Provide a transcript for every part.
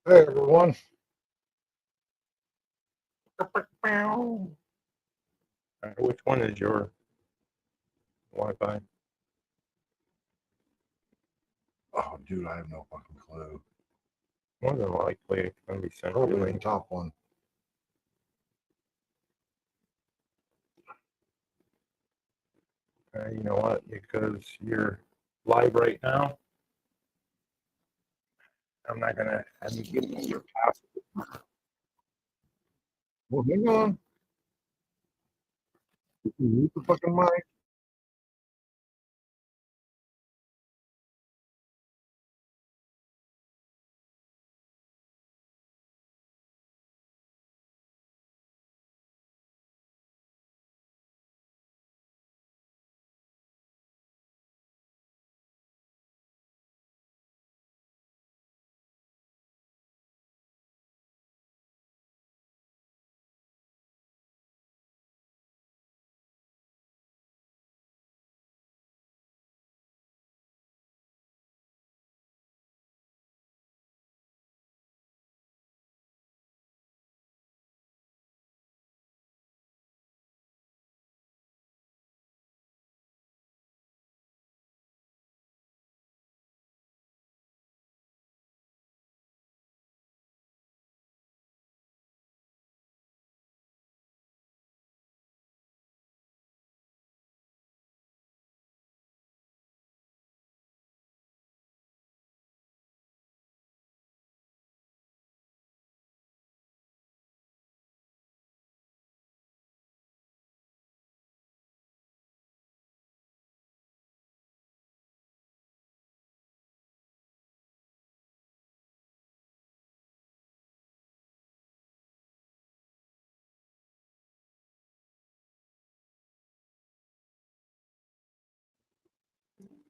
Hey everyone. Which one is your Wi-Fi? Oh, dude, I have no fucking clue. More than likely, it's going to be sent to Probably the me. top one. You know what? Because you're live right now, I'm not going to have you give me your password. Well, hang on. Mute the fucking mic.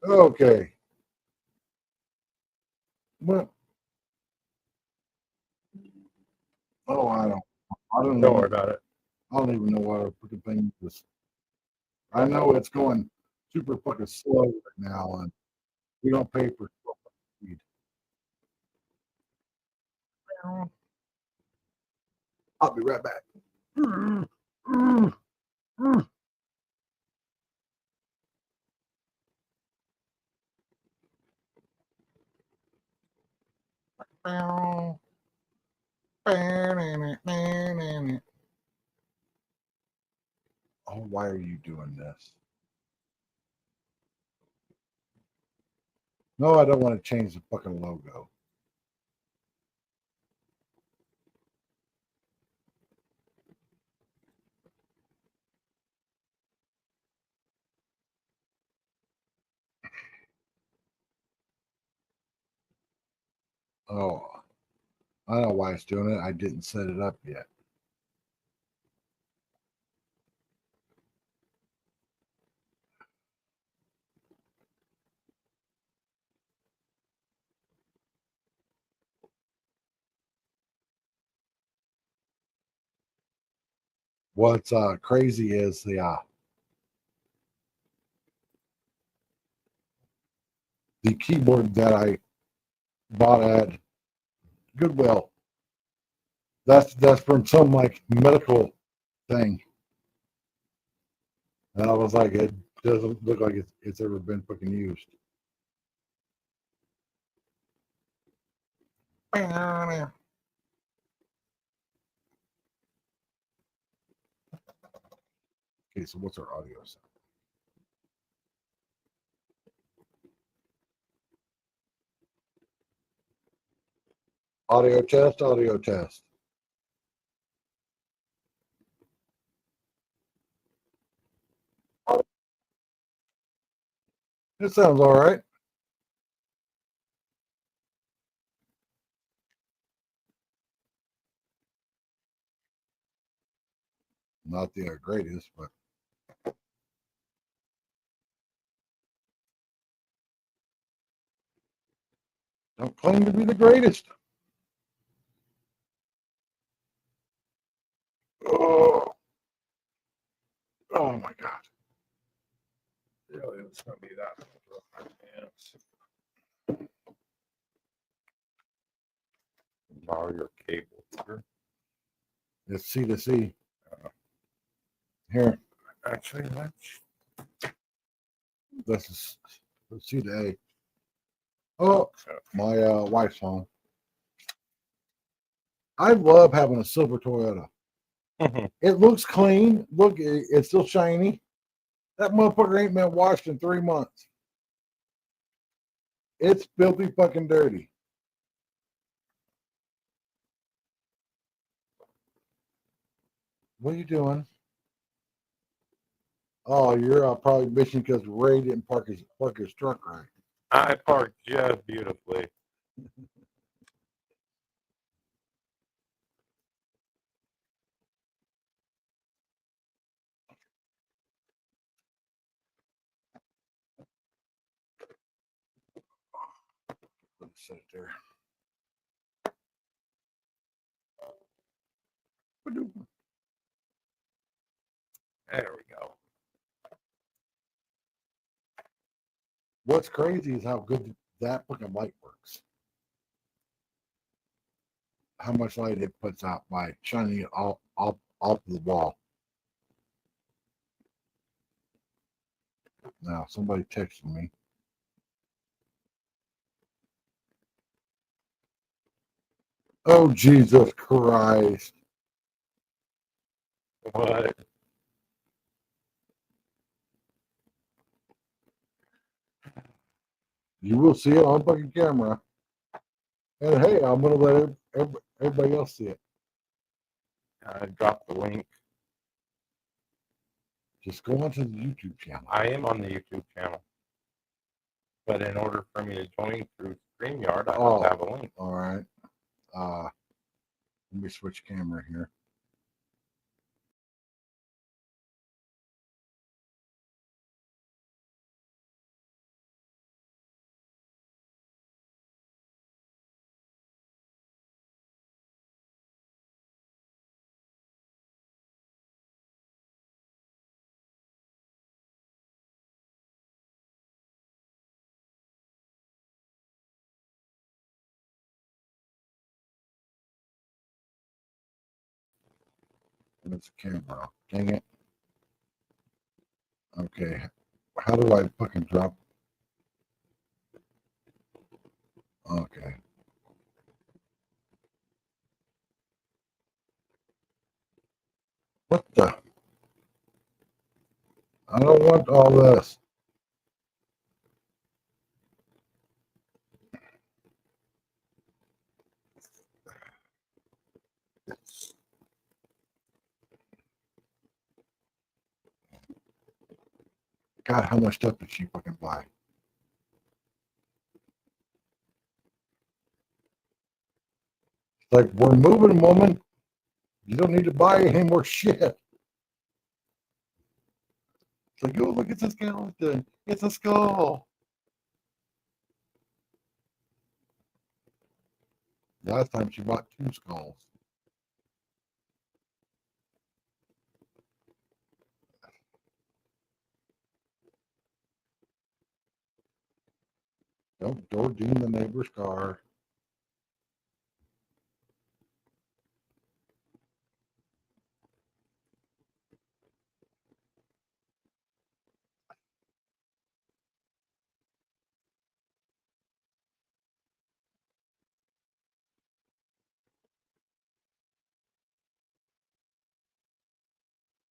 Okay. Well, oh, I don't Don't know. worry about it. I don't even know what a fucking thing is. I know it's going super fucking slow right now, and we don't pay for speed. I'll be right back. Oh, why are you doing this? No, I don't want to change the fucking logo. Oh, I don't know why it's doing it. I didn't set it up yet. What's crazy is the keyboard that I bought at Goodwill. That's from some like medical thing, and I was like, it doesn't look like it's ever been fucking used. Okay, so what's our audio sound? Audio test, audio test. It sounds all right. Not the greatest, but don't claim to be the greatest. Oh, oh my god. Really, it's going to be that. borrow your cable here? It's C to C. Here, Actually, let's. this is C to A. Oh, my wife's home. I love having a silver Toyota. It looks clean. Look, it's still shiny. That motherfucker ain't been washed in 3 months. It's filthy fucking dirty. What are you doing? Oh, you're probably bitching because Ray didn't park his truck right. I parked just beautifully. Let's sit there. There we go. What's crazy is how good that fucking light works. How much light it puts out by shining it off the wall. Now, somebody texted me. Oh, Jesus Christ. What? You will see it on fucking camera. And hey, I'm going to let everybody else see it. I dropped the link. Just go onto the YouTube channel. I am on the YouTube channel. But in order for me to join through StreamYard, I have to have a link. All right. Let me switch camera here. And it's a camera. Dang it. Okay. How do I fucking drop? Okay. What the? I don't want all this. God, how much stuff did she fucking buy? Like, we're moving, woman. You don't need to buy any more shit. It's like, oh, look at this skeleton. It's a skull. Last time she bought 2 skulls. Don't Dordine the neighbor's car.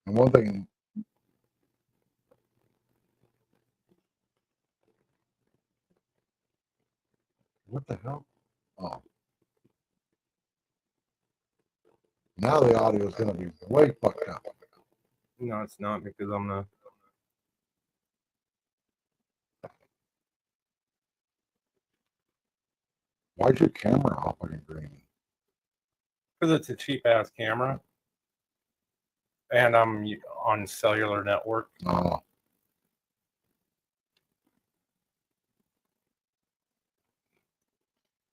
And one thing, what the hell? Oh. Now the audio is going to be way fucked up. No, it's not because I'm the. Why's your camera off fucking green? Because it's a cheap ass camera. And I'm on cellular network. Oh.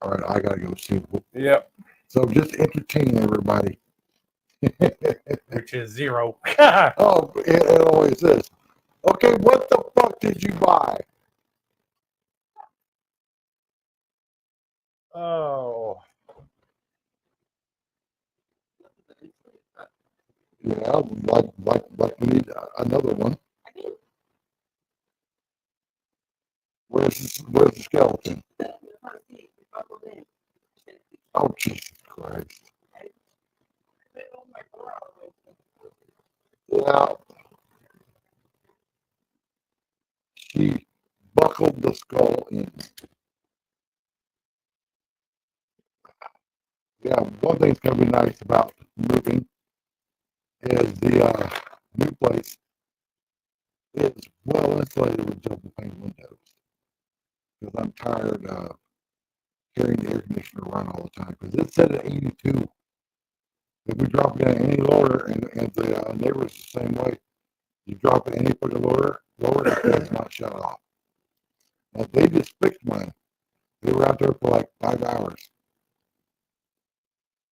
All right, I gotta go see. Yep. So just entertain everybody. Which is 0. Oh, it always is. Okay, what the fuck did you buy? Oh. Yeah, like we need another one. Where's the skeleton? Oh, Jesus Christ. Yeah, she buckled the skull in. Yeah, one thing's going to be nice about moving is the new place is well insulated with double pane windows. Because I'm tired of hearing the air conditioner run all the time. Because it's set at 82. If we drop it any lower, and the neighbors the same way, you drop it any fucking lower, it does not shut off. Now, they just fixed mine. They were out there for like 5 hours.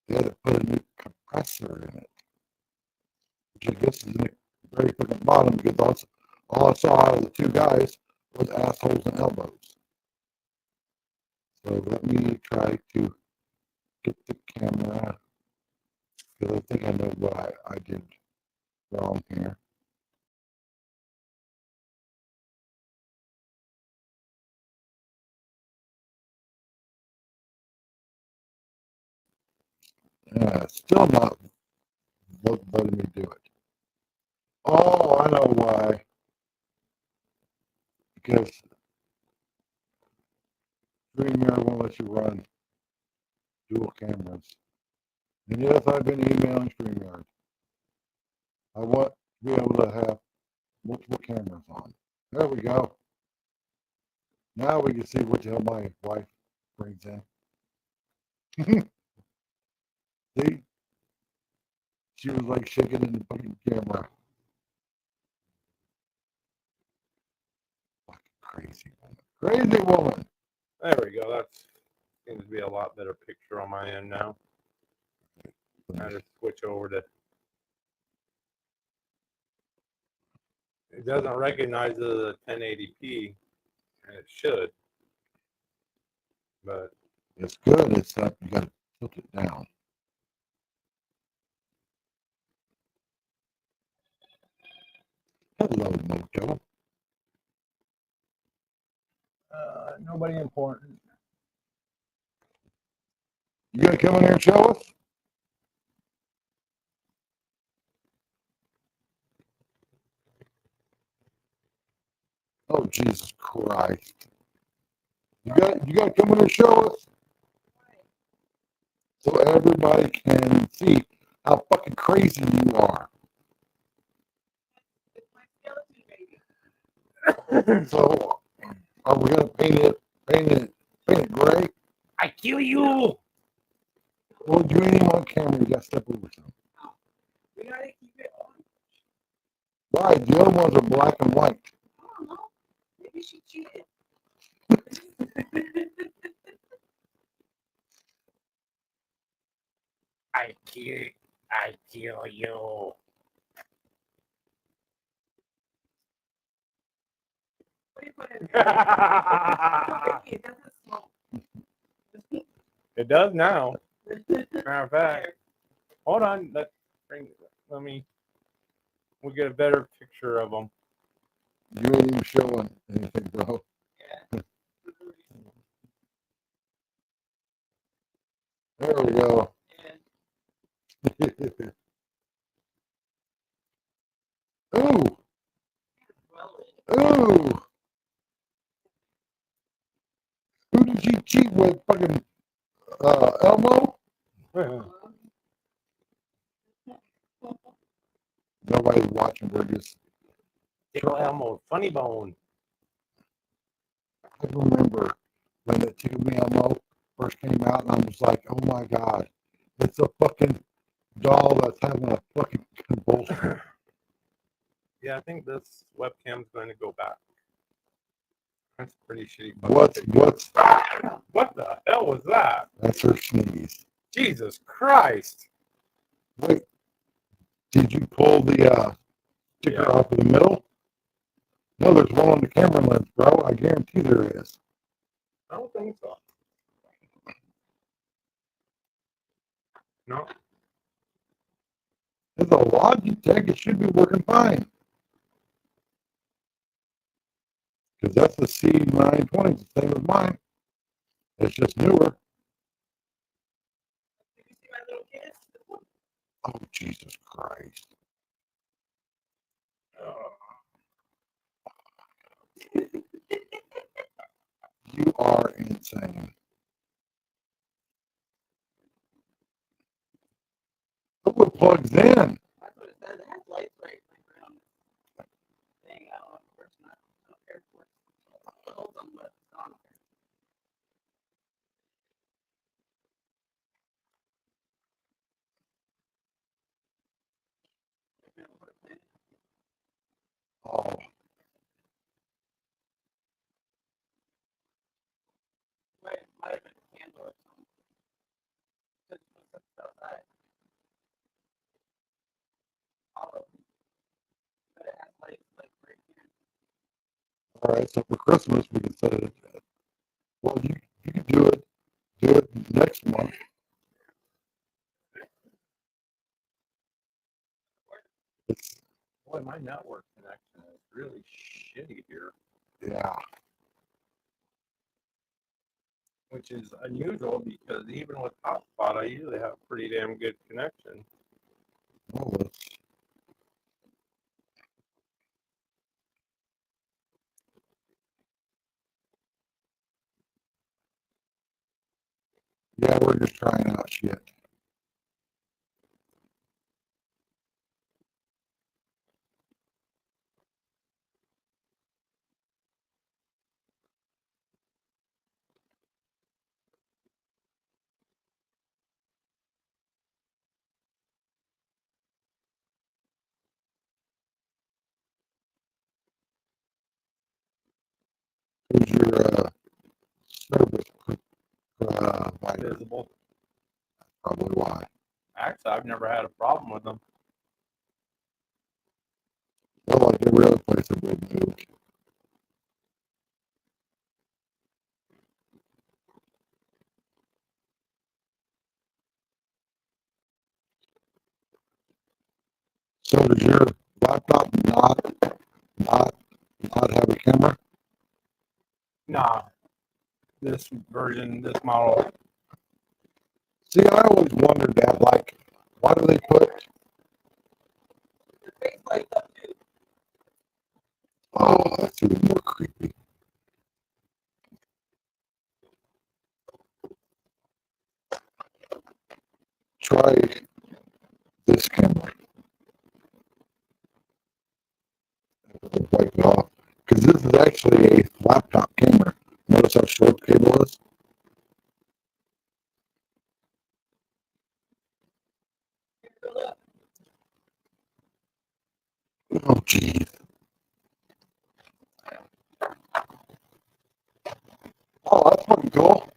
They had to put a new compressor in it, which I guess is in the very fucking bottom because all I saw out of the two guys was assholes and elbows. So let me try to get the camera because I think I know what I did wrong here. Still not letting me do it. Oh, I know why. Because StreamYard won't let you run dual cameras. And yes, I've been emailing StreamYard. I want to be able to have multiple cameras on. There we go. Now we can see what the hell my wife brings in. See? She was like shaking in the fucking camera. Fucking crazy woman. Crazy woman. There we go. That seems to be a lot better picture on my end now. I just switch over to. It doesn't recognize the 1080p, and it should. But it's good. It's that you got to tilt it down. Hello, Mojo. nobody important. You gonna come in here and show us? Oh, Jesus Christ. You got to come in and show us so everybody can see how fucking crazy you are. So, are we gonna paint it gray? I kill you. Well, you ain't even on camera. You got to step over some. We gotta keep it on. Why? The other ones are black and white. I don't know. Maybe she cheated. I kill you. What do you put in? It doesn't smoke. It does now. Matter of fact, hold on. We'll get a better picture of them. You ain't even showing anything, bro. There we go. Ooh. Ooh. Who did you cheat with? Fucking Elmo? Nobody's watching. We're just. Tickle Elmo, funny bone. I remember when the Tickle Me Elmo first came out, and I was like, oh my God, it's a fucking doll that's having a fucking convulsion. Yeah, I think this webcam's going to go back. That's pretty shitty. What's What the hell was that? That's her sneeze. Jesus Christ. Wait, did you pull the sticker off of the middle? No, there's one on the camera lens, bro. I guarantee there is. I don't think so. No. There's a lot Logitech, it should be working fine. Because that's the C920, the same as mine. It's just newer. Did you see my little kids? Oh, Jesus Christ. You are insane. Look what plugs in. That's what it says. It has lights right around this thing. I don't know if it's not airport. Hold on, but it's on there. Oh, Might have been a candle or something. Just put stuff outside. All of them. But it has lights like right here. all right. So for Christmas, we can set it. Well, you can do it next month. It's, Boy, my network connection is really shitty here, yeah. which is unusual because even with hotspot, I usually have pretty damn good connection. Well, yeah, we're just trying out shit. Who's your service provider? Visible. Probably why. Actually, I've never had a problem with them. Well, like every other place that we've moved. So does your laptop not have a camera? Nah, this version, this model, See, I always wondered that. Like, why do they put? The face lights up too. Oh, that's even more creepy. Try this camera. Wipe it off. Because this is actually a laptop camera. Notice how short the cable is? Oh, geez. Oh, that's fucking cool.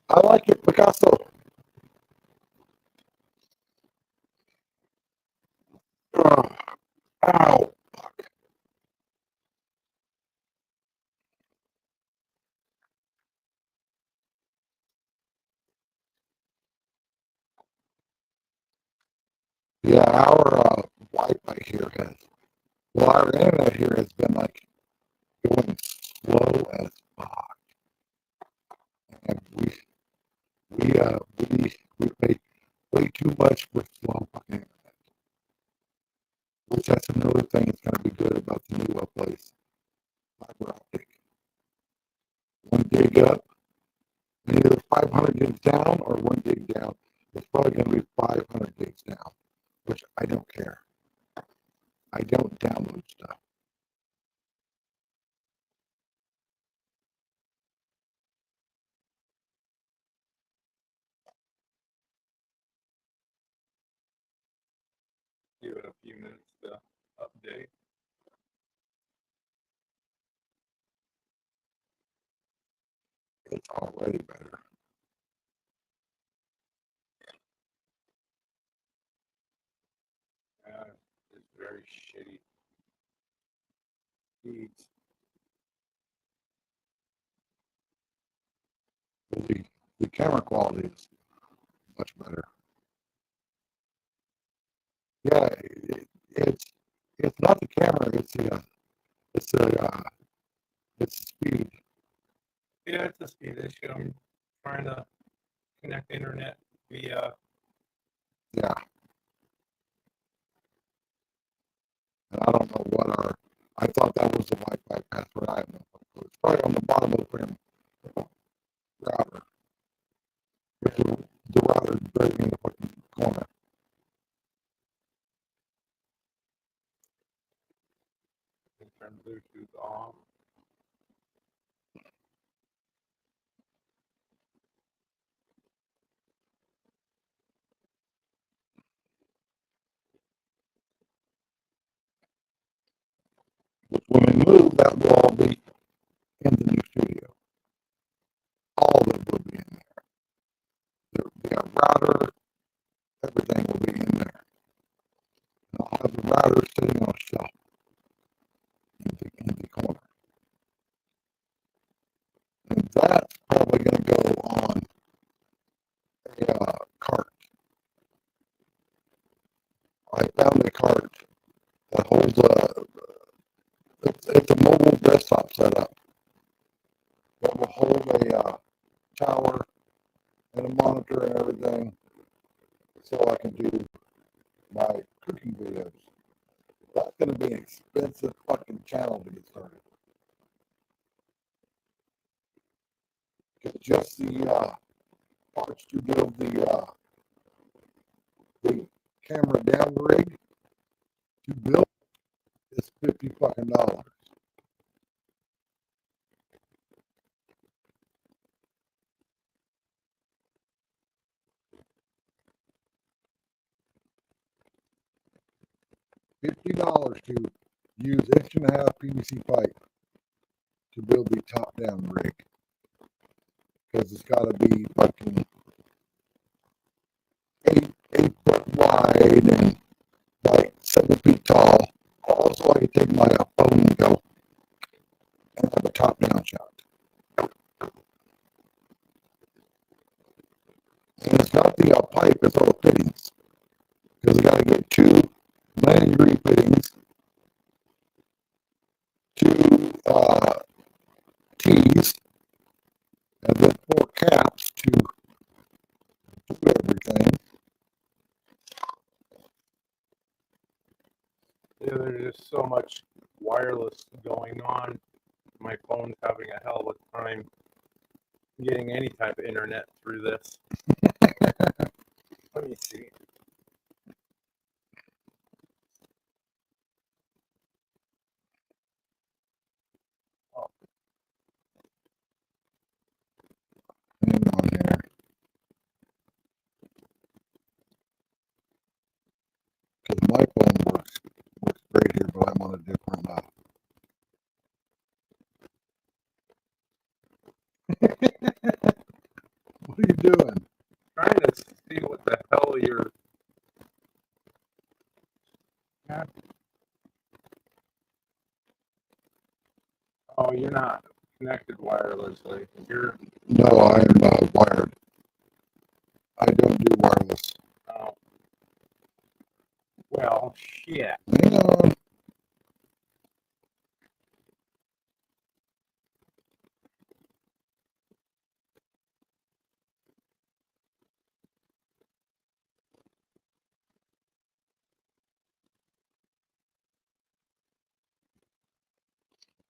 I like it, Picasso. Ugh. Ow. Yeah, our Wi-Fi here well, our internet here has been like going slow as fuck. And we pay way too much for slow fucking internet. Which that's another thing that's going to be good about the new place. Fiber optic. 1 gig up, and either 500 gigs down or 1 gig down. It's probably going to be 500 gigs down, which I don't care. I don't download stuff. give it a few minutes to update. It's already better. It's very shitty. Speeds. The camera quality is much better. Yeah, it's not the camera. It's the speed. Yeah, it's a speed issue. I'm trying to connect internet via. Yeah, and I don't know what our. I thought that was the Wi-Fi password. I have no clue. It's probably on the bottom of the router. The router is buried in the fucking corner. Turn Bluetooth off. Which when we move, that will all be in the new studio. All of it will be in there. The router, everything will be in there. And I'll have the router sitting on a shelf in the corner. And that's probably going to go on a cart. I found a cart that holds it's a mobile desktop setup that will hold a tower and a monitor and everything so I can do my cooking videos. That's going to be an expensive fucking channel to get started. Because just the parts to build the camera down rig to build is $50 fucking. $50 to use 1.5 PVC pipe to build the top down rig. Because it's got to be fucking 8 foot wide and like 7 feet tall. Also, I can take my phone and go and have a top down shot. And it's got the pipe with all the fittings. Because I got to get 2 90-degree fittings, 2 T's, and then 4 caps to do everything. Yeah, there's just so much wireless going on. My phone's having a hell of a time getting any type of internet through this. Let me see. Oh, Hang on here. Because my phone works great here, but I'm on a different What are you doing? trying to see what the hell you're. Oh, you're not connected wirelessly. You're. No, I'm wired. I don't do wireless. Oh. Well, shit. Hang on.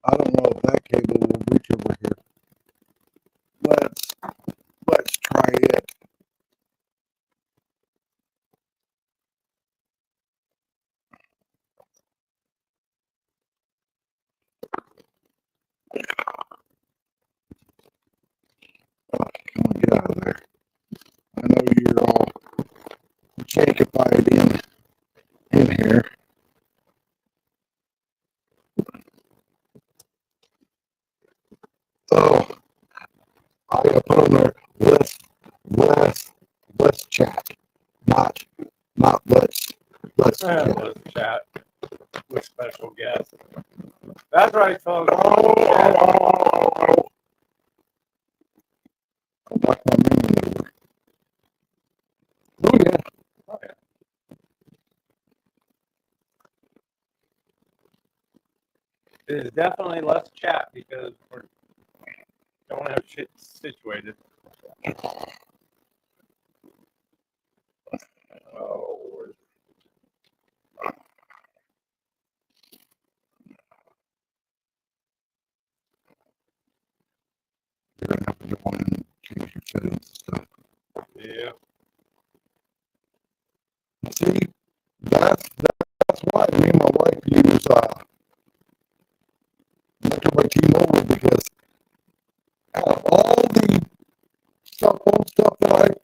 I don't know if that cable will reach over here. Let's try it. Oh, come on, get out of there. I know you're all jankified in here. Oh, I gotta put on there. Let's chat. Not let's chat. Let's chat with special guests. That's right, folks. Oh, I knocked my minion over. Oh yeah. Okay. It is definitely less chat because we don't have shit situated. Oh, Lord. You're gonna have to go on and change your settings and stuff. Yeah. See, that's why me and my wife use Metro by T-Mobile, because out of all the cell phone stuff that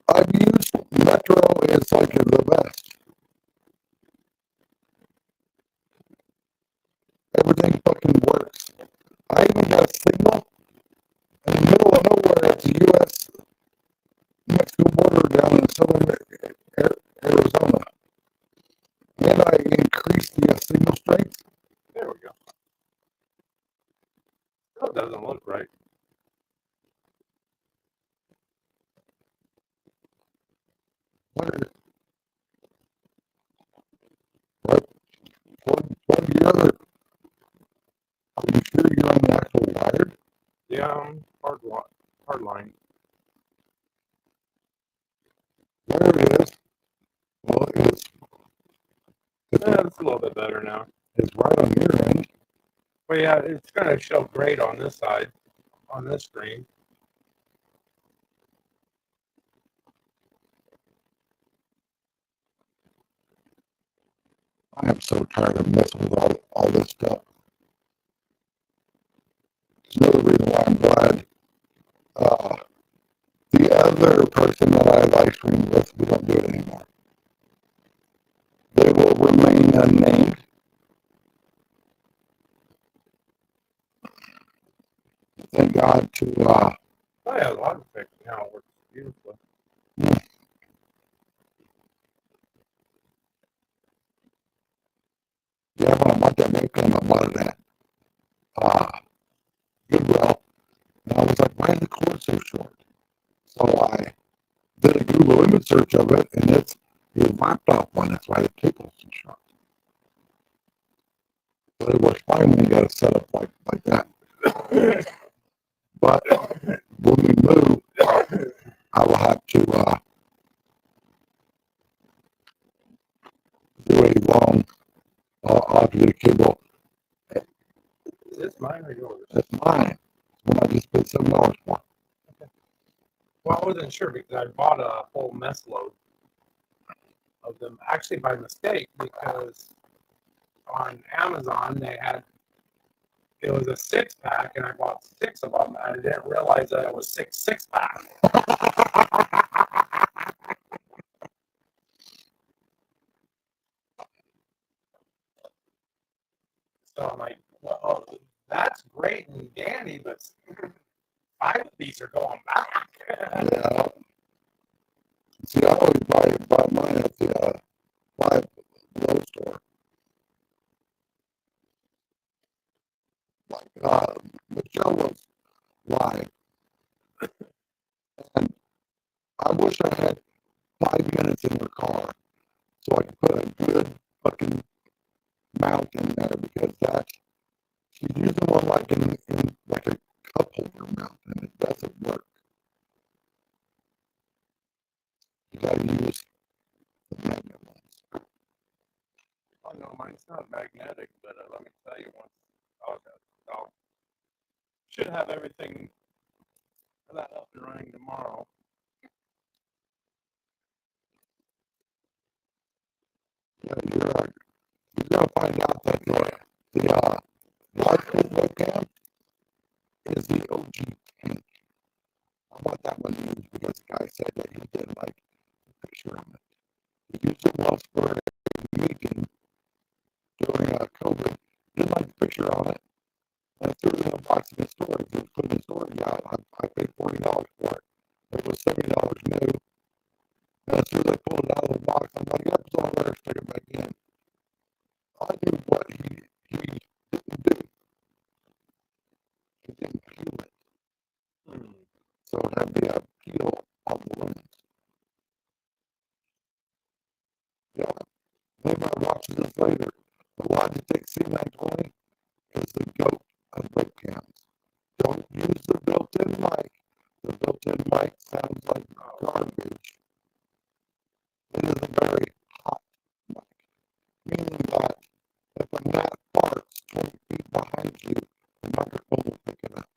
I've used, Metro is like the best. Everything fucking works. I even got a signal in the middle of nowhere at the U.S. Mexico border down in southern Arizona. And I increased the signal strength. There we go. That doesn't look right. What the other? Are you sure you're on the actual wired? Yeah, hard line. There it is. Well, it's Yeah, it's a little bit better now. It's right on your end. Well, yeah, it's going to show great on this side, on this screen. I am so tired of messing with all this stuff. It's another reason why I'm glad the other person that I live stream with, we don't do it anymore. They will remain unnamed. Thank God to Oh, yeah, log fix now works beautifully. Yeah, when I bought that webcam, I bought it at Goodwill. And I was like, why is the cord so short? So I did a Google image search of it, and it's a laptop one. That's why the cable's so short. So it works fine when you got it set up like that. But when we move, I will have to do a long, I'll have to get a cable. Is this mine or yours? That's mine. When I just paid $7 for. Okay. Well, I wasn't sure because I bought a whole mess load of them, actually by mistake, because on Amazon they had, it was a 6-pack, and I bought 6 of them, and I didn't realize that it was 6-packs. So I'm like, well, that's great and dandy, but 5 of these are going back. Yeah. See, I always buy mine at the Five Below store. Like Michelle was live, and I wish I had 5 minutes in her car so I could put a good fucking mount in there, because she's using one like in like a cup holder mount, and it doesn't work. You gotta use the magnet ones. Oh no, mine's not magnetic, but let me tell you once. I'll should have everything for that up and running tomorrow. Yeah, you're gonna find out that the Lycra webcam is the OG tank. I bought that one used because the guy said that he didn't like the picture on it. He used it once for a meeting during COVID. Didn't like the picture on it. And I threw it in a box in the storage. It was put in the storage out. I paid $40 for it. It was $70 new. And as soon as I pulled it out of the box, I'm like, yep, it's all there. Stick it back in. I knew what he didn't do. He didn't peel it. So it had to be a peel on the lens. Yeah. Maybe I'll watch this later. But why did mic sounds like garbage. It is a very hot mic, meaning that if a gnat farts 20 feet behind you, the microphone will pick it up.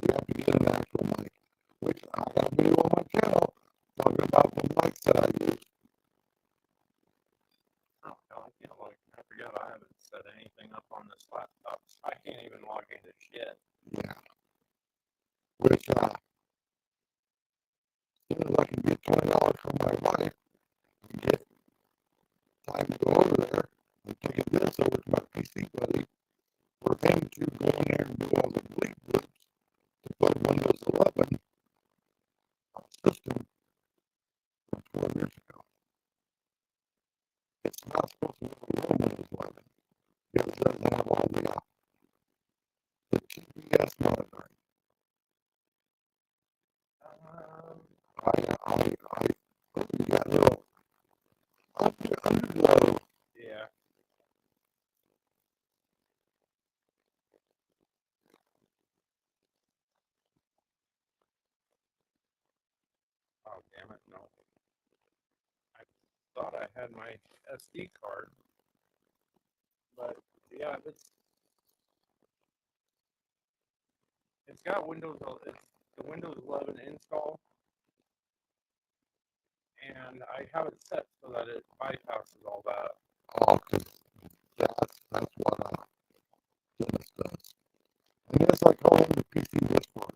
You have to get an actual mic, which I got a video on my channel talking about the mics that I use. Oh, hell, I can't I forget I haven't set anything up on this laptop. I can't even log into shit. Yeah. Which, as soon as I can get $20 from my wife and get time to go over there and take this over to my PC buddy for him to go in there and do all the bleep bloops to put Windows 11 on system from 4 years ago. It's not supposed to be a Windows 11 because it doesn't have all the TPS monitoring. You got a little underglow. Yeah. Oh, damn it, no. I thought I had my SD card, but yeah, it's got it's the Windows 11 install, and I have it set so that it bypasses all that. Oh, because that's what Dennis does. And it's like calling the PC Discord.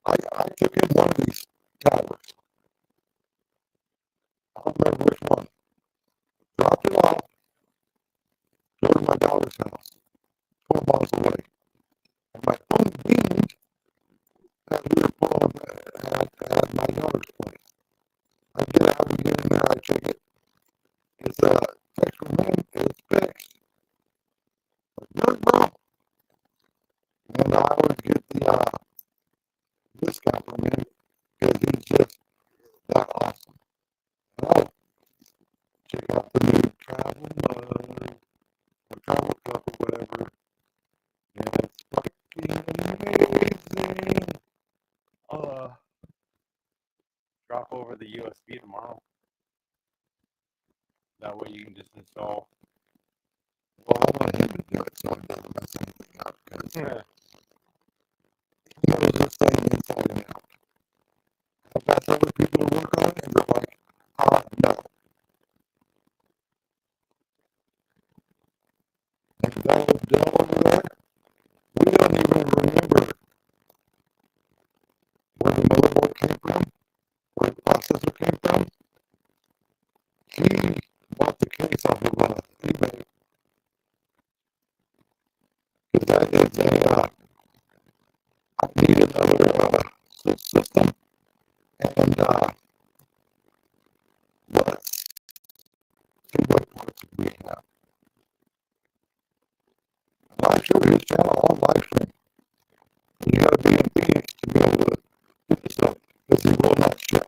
I took in one of these towers. I don't remember which one. Dropped it off. Go to my daughter's house, 12 miles away. And my phone dinged as we were pulling at my daughter's place. I get out and get in there. I check it. It's a text from him. It's fixed. Good, bro. And I always get the discount from him because he's just that awesome. Oh, check out the new travel mug or travel cup or whatever. And it's fucking amazing. Drop over the USB tomorrow. That way you can just install. Well, I want him to do it so it doesn't mess anything up because he knows this thing inside and out. I've got other people to work on it and they're like, no. And Dell over there, we don't even remember where the motherboard came from, where the processor came from. He bought the case off of eBay because that is I need another system and let's see what parts we have. And I showed his channel on live stream. You gotta be in Phoenix to be able to do this stuff because he will not ship.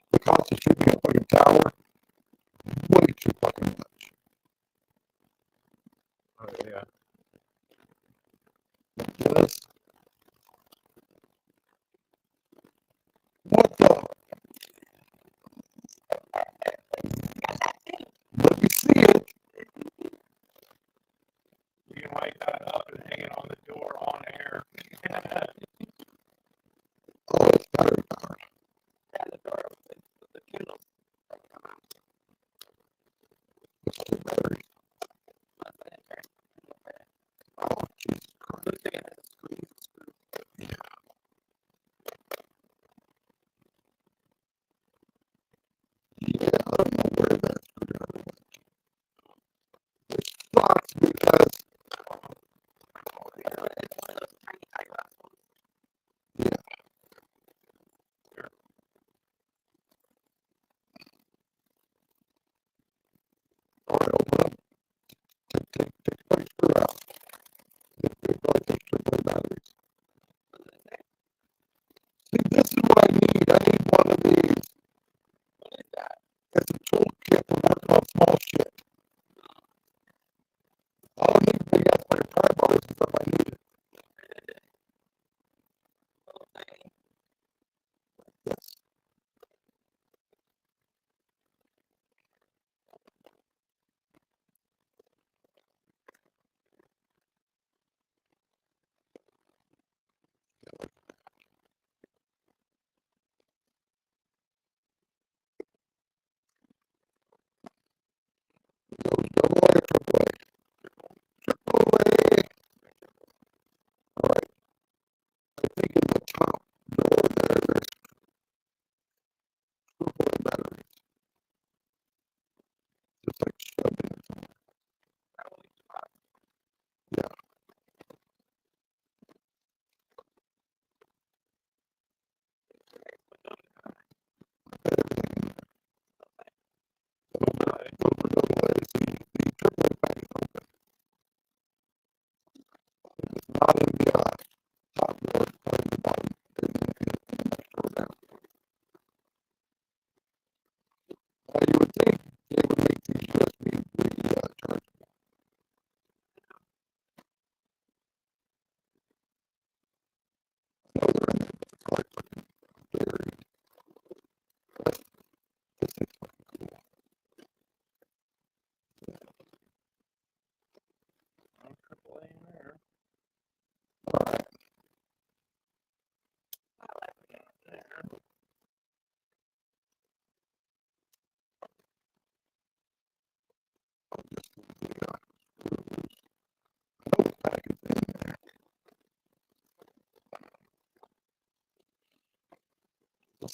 The cost of shipping a fucking tower, way too fucking much. Oh, yeah. Yes. What the? Let me see it. You can light that up and hang it on the door on air. Oh, it's battery powered. Yeah, the door with the candles. It's two batteries. Oh, Jesus Christ. Yeah. Yeah, I don't know where that screwdriver went. It sucks because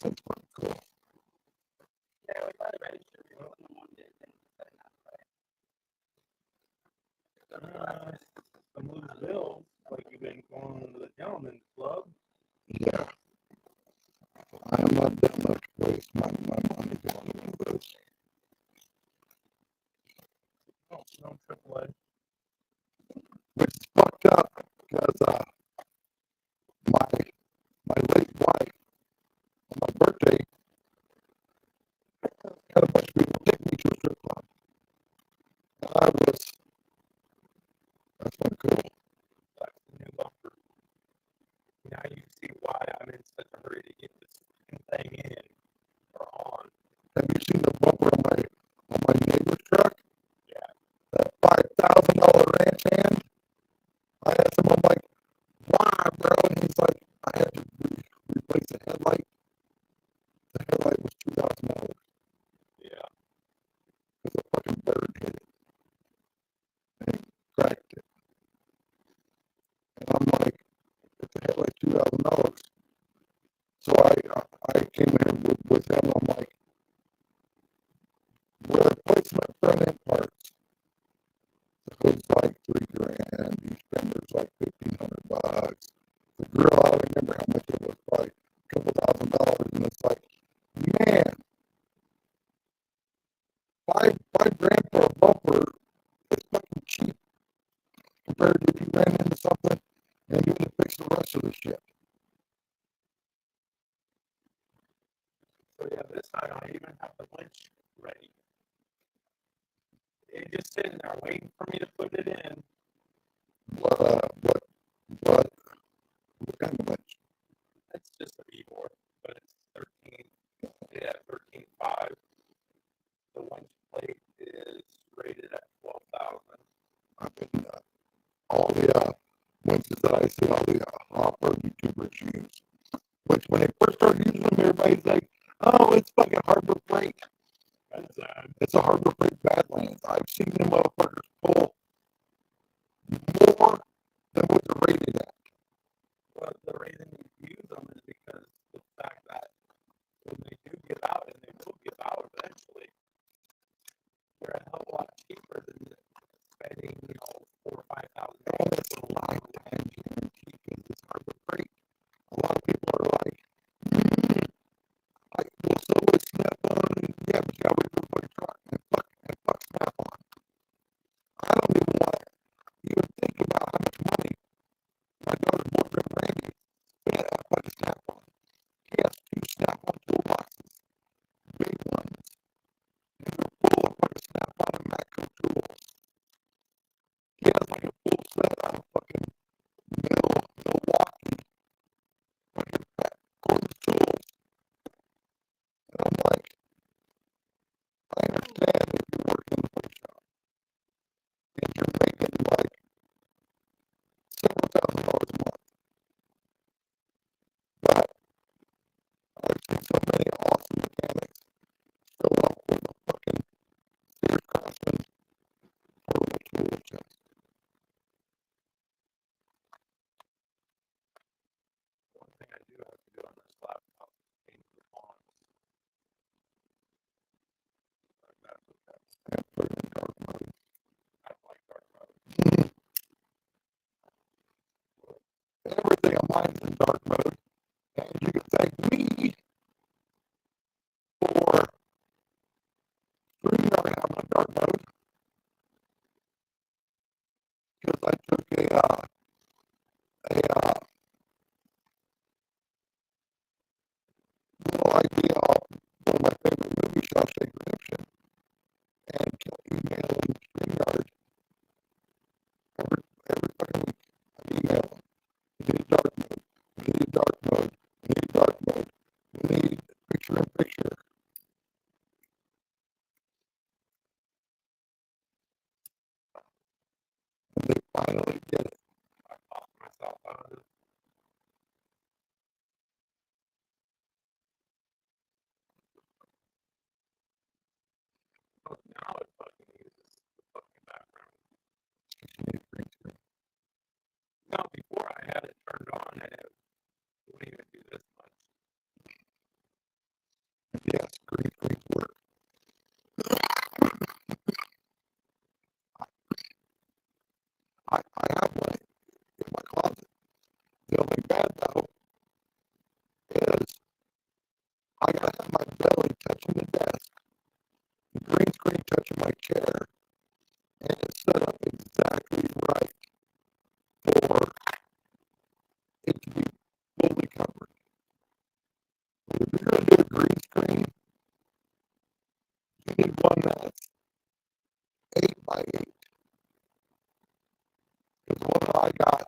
That's pretty cool. Yeah, we got it registered before someone did things that are not right. Some loose bills, like you've been going to the gentleman's club. Yeah. I am not that much to waste my money going to one of those. No AAA. Which is fucked up because my late wife on my birthday had a bunch of people take me to a strip club. And that's been cool. That's the new bumper. Now you see why I'm in such a hurry to get this thing in or on. Have you seen the bumper on my neighbor's truck? Yeah. That $5,000 ranch hand? I asked him, I'm like, why, bro? And he's like, I had to replace the headlight. The headlight was $2,000. Yeah. Because a fucking bird hit it. And cracked it. And I'm like, if the headlight's $2,000. So I came here with him. I'm like, we're replacement front end parts. The hood's like $3,000. These fenders like $1,500. The grill, I don't remember how much it was, probably a couple $1,000. And it's like, man, $5 grand for a bumper is fucking cheap compared to if you ran into something and you had to fix the rest of the shit. So yeah, this time I even have the winch ready. It's just sitting there waiting for me to put it in. What kind of winch? It's just a V4, but it's 13.5. The winch plate is rated at 12,000. I've been, all the winches that I see, all the hopper YouTubers use. Which when they first started using them, everybody's like, oh, it's fucking Harbor Freight. It's a Harbor Freight Badlands. I've seen them motherfuckers pull more than what they're rated at. Well, the reason you use them is because the fact that when they do give out, and they will give out eventually, they're a hell of a lot cheaper than spending, $4,000 or $5,000. And it's a lifetime guarantee because it's Harbor Freight. A lot of people are like, well, so is Snap-on. Yeah, but you gotta wait for the fucking truck. And fuck Snap-on. I don't even want to even think about how much money my daughter's boyfriend Randy spent at fucking Snap-on. He has 2 Snap-on toolboxes, big ones, and they're full of fucking Snap-on and Matco tools. He has like a full set of fucking Milwaukee fucking cordless tools. And I'm like, I understand if you're working in the wood shop and you're making like several $1,000s a month. But I've seen so many awesome mechanics show up with a fucking Sears Craftsman portable tool chest. One thing I do have to do on this laptop is change the fonts. Like that's what that's. And put it in dark mode. I like dark mode. Everything on mine is in dark mode. And you can thank me for StreamYard having a dark mode. Because I took a little idea off one of my favorite movies, Shawshank Redemption, and kept emailing StreamYard every fucking week. I email them. We need dark mode. We need dark mode. We need dark mode. We need picture in picture. And they finally did it. I talked myself out of it. But now it fucking uses the fucking background. You need green screen. No, before I had it turned on and it wouldn't even do this much. I have one in my closet. The only bad though is I gotta have my belly touching the desk, the green screen touching my chair, and it's set up exactly right for it to be fully covered. But if you're gonna do a green screen, you need one that's 8 by 8. Because the one that I got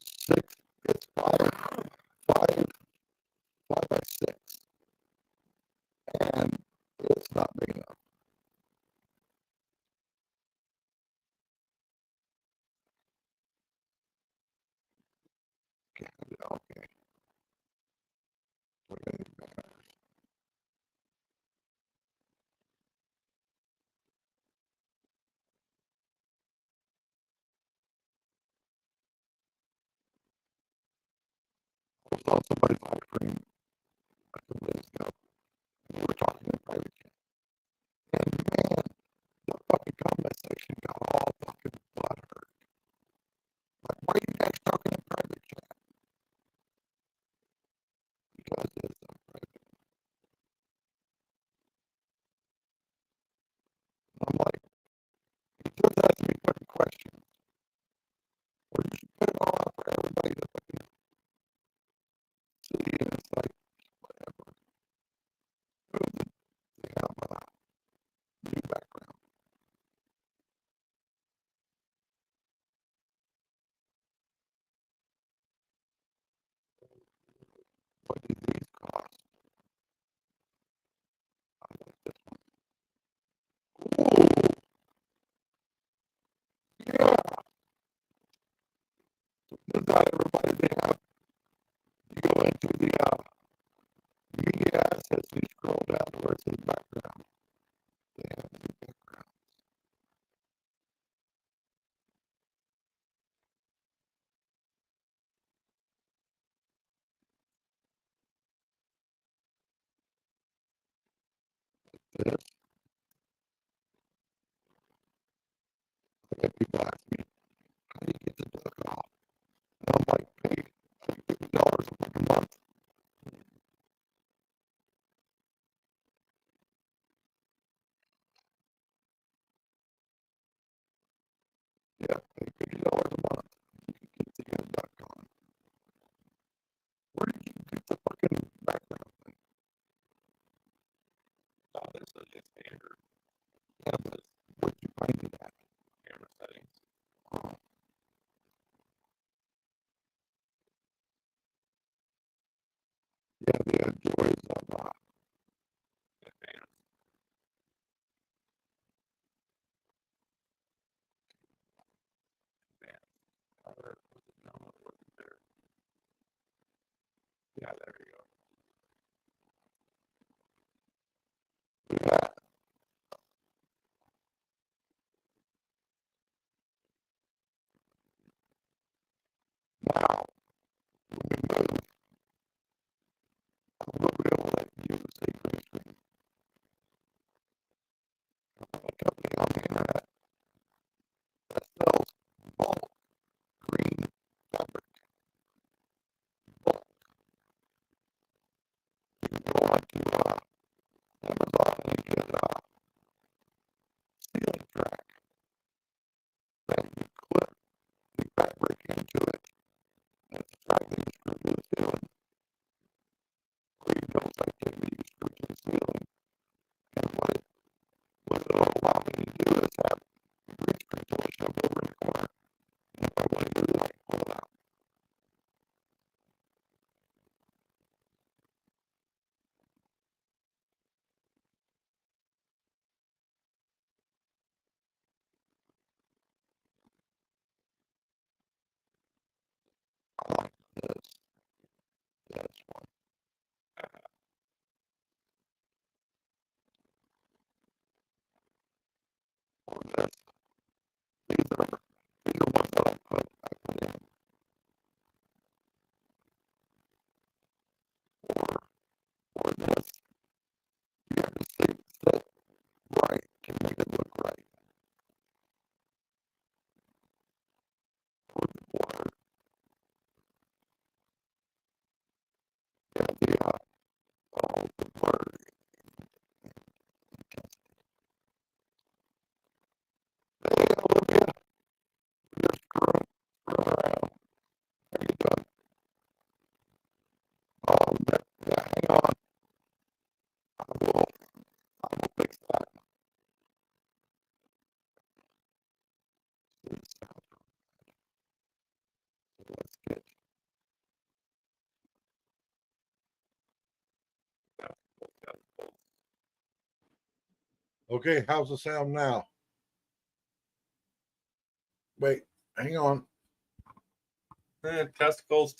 6, it's 5 by 6, and it's not big enough. Okay. Look at these banners. I was on somebody's live stream a couple days ago. We were talking in private chat. And man, the fucking comment section got all fucking butthurt. Like, why are you guys talking in private chat? Because it's a private. I'm like, he just asked me fucking questions. Or you should put it all out for everybody to fucking see. And it's like, whatever. They have a new background. What do these cost? I like this one. Ooh, yeah. Does not everybody they have? You go into the media assets, you scroll down to where it says background. They have new background. This, I got people ask me, how do you get the duck off? And I'm like, pay $50 a fucking month. Yeah, pay $50 a month. You can get the duck on. Where did you get the fucking background thing? Oh, this is just standard. Yeah, but where'd you find it at? Camera settings. Oh. Yeah, the joys of advanced. Or was it, no, it wasn't there. Yeah, there you go. Yeah. Now, when we move, I will be able to let you see green screen. I found a company on the internet that sells bulk green fabric. Bulk. You can go on to Amazon and you get a ceiling track that you clip the fabric into it. And it's a track that you screw to the ceiling. Or you don't like it, but you screw to the ceiling. And what it'll allow me to do is have the green screen tool shoved over in the corner. And if I want to do it, I can pull it out. Okay, how's the sound now? Wait, hang on. Testicles,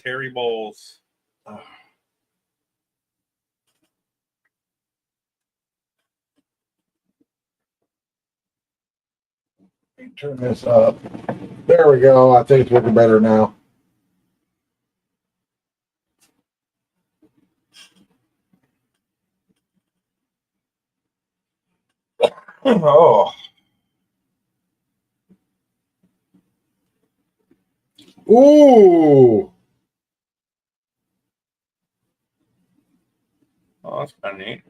hairy balls. Let me turn this up. There we go. I think it's looking better now. Oh. Ooh. Oh, that's kind of neat.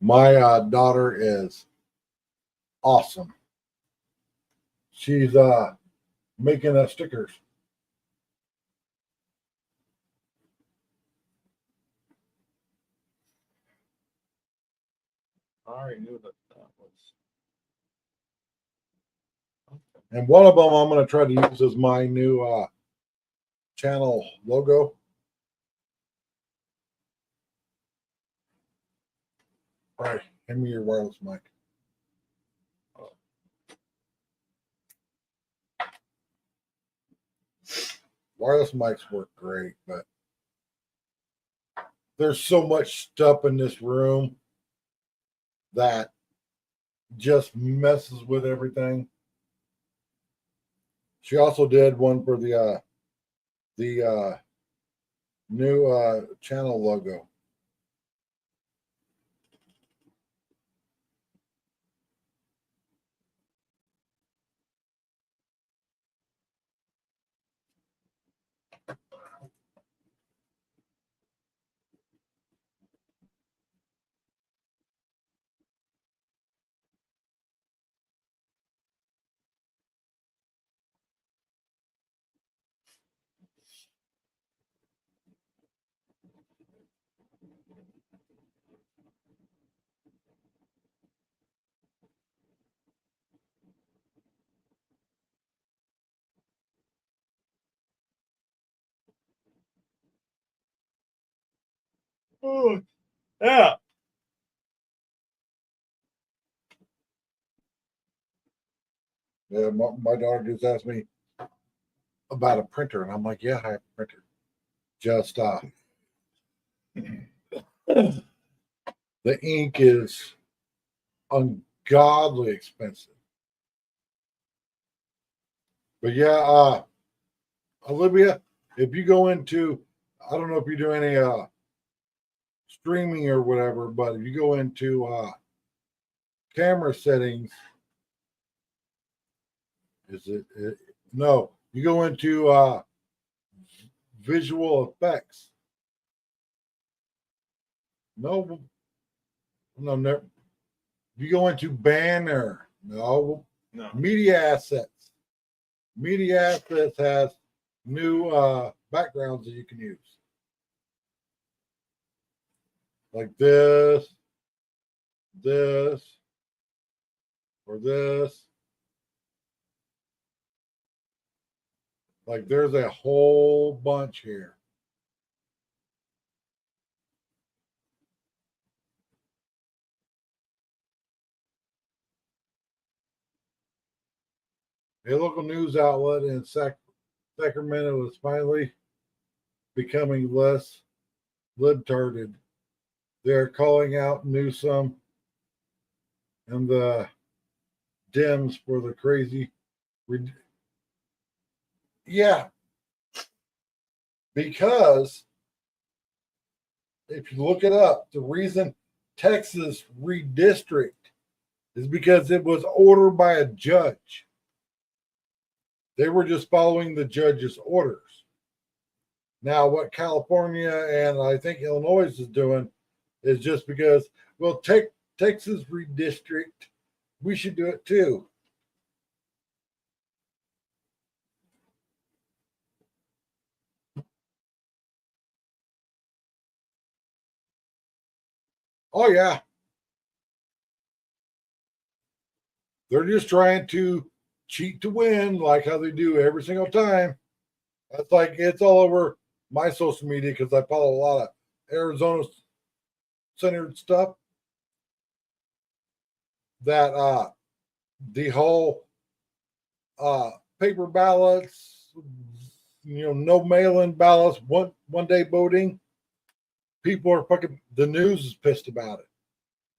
My daughter is awesome. She's making stickers. I already knew that was. And one of them I'm going to try to use as my new channel logo. All right, hand me your wireless mic. Wireless mics work great, but there's so much stuff in this room that just messes with everything. She also did one for the new channel logo. Oh, yeah. Yeah, my daughter just asked me about a printer, and I'm like, yeah, I have a printer. Just the ink is ungodly expensive. But yeah, Olivia, if you go into, I don't know if you do any streaming or whatever, but if you go into camera settings, no, you go into visual effects. No, never. You go into banner. No. Media assets. Media assets has new backgrounds that you can use. Like this, or this. Like there's a whole bunch here. A local news outlet in Sacramento is finally becoming less libtarded. They're calling out Newsom and the Dems for the crazy. Yeah, because if you look it up, the reason Texas redistrict is because it was ordered by a judge. They were just following the judge's orders. Now, what California and I think Illinois is doing is just because, well, Texas redistrict, we should do it too. Oh, yeah. They're just trying to cheat to win, like how they do every single time. That's like it's all over my social media because I follow a lot of Arizona centered stuff. that the whole paper ballots, no mail-in ballots, one day voting, people are fucking, the news is pissed about it.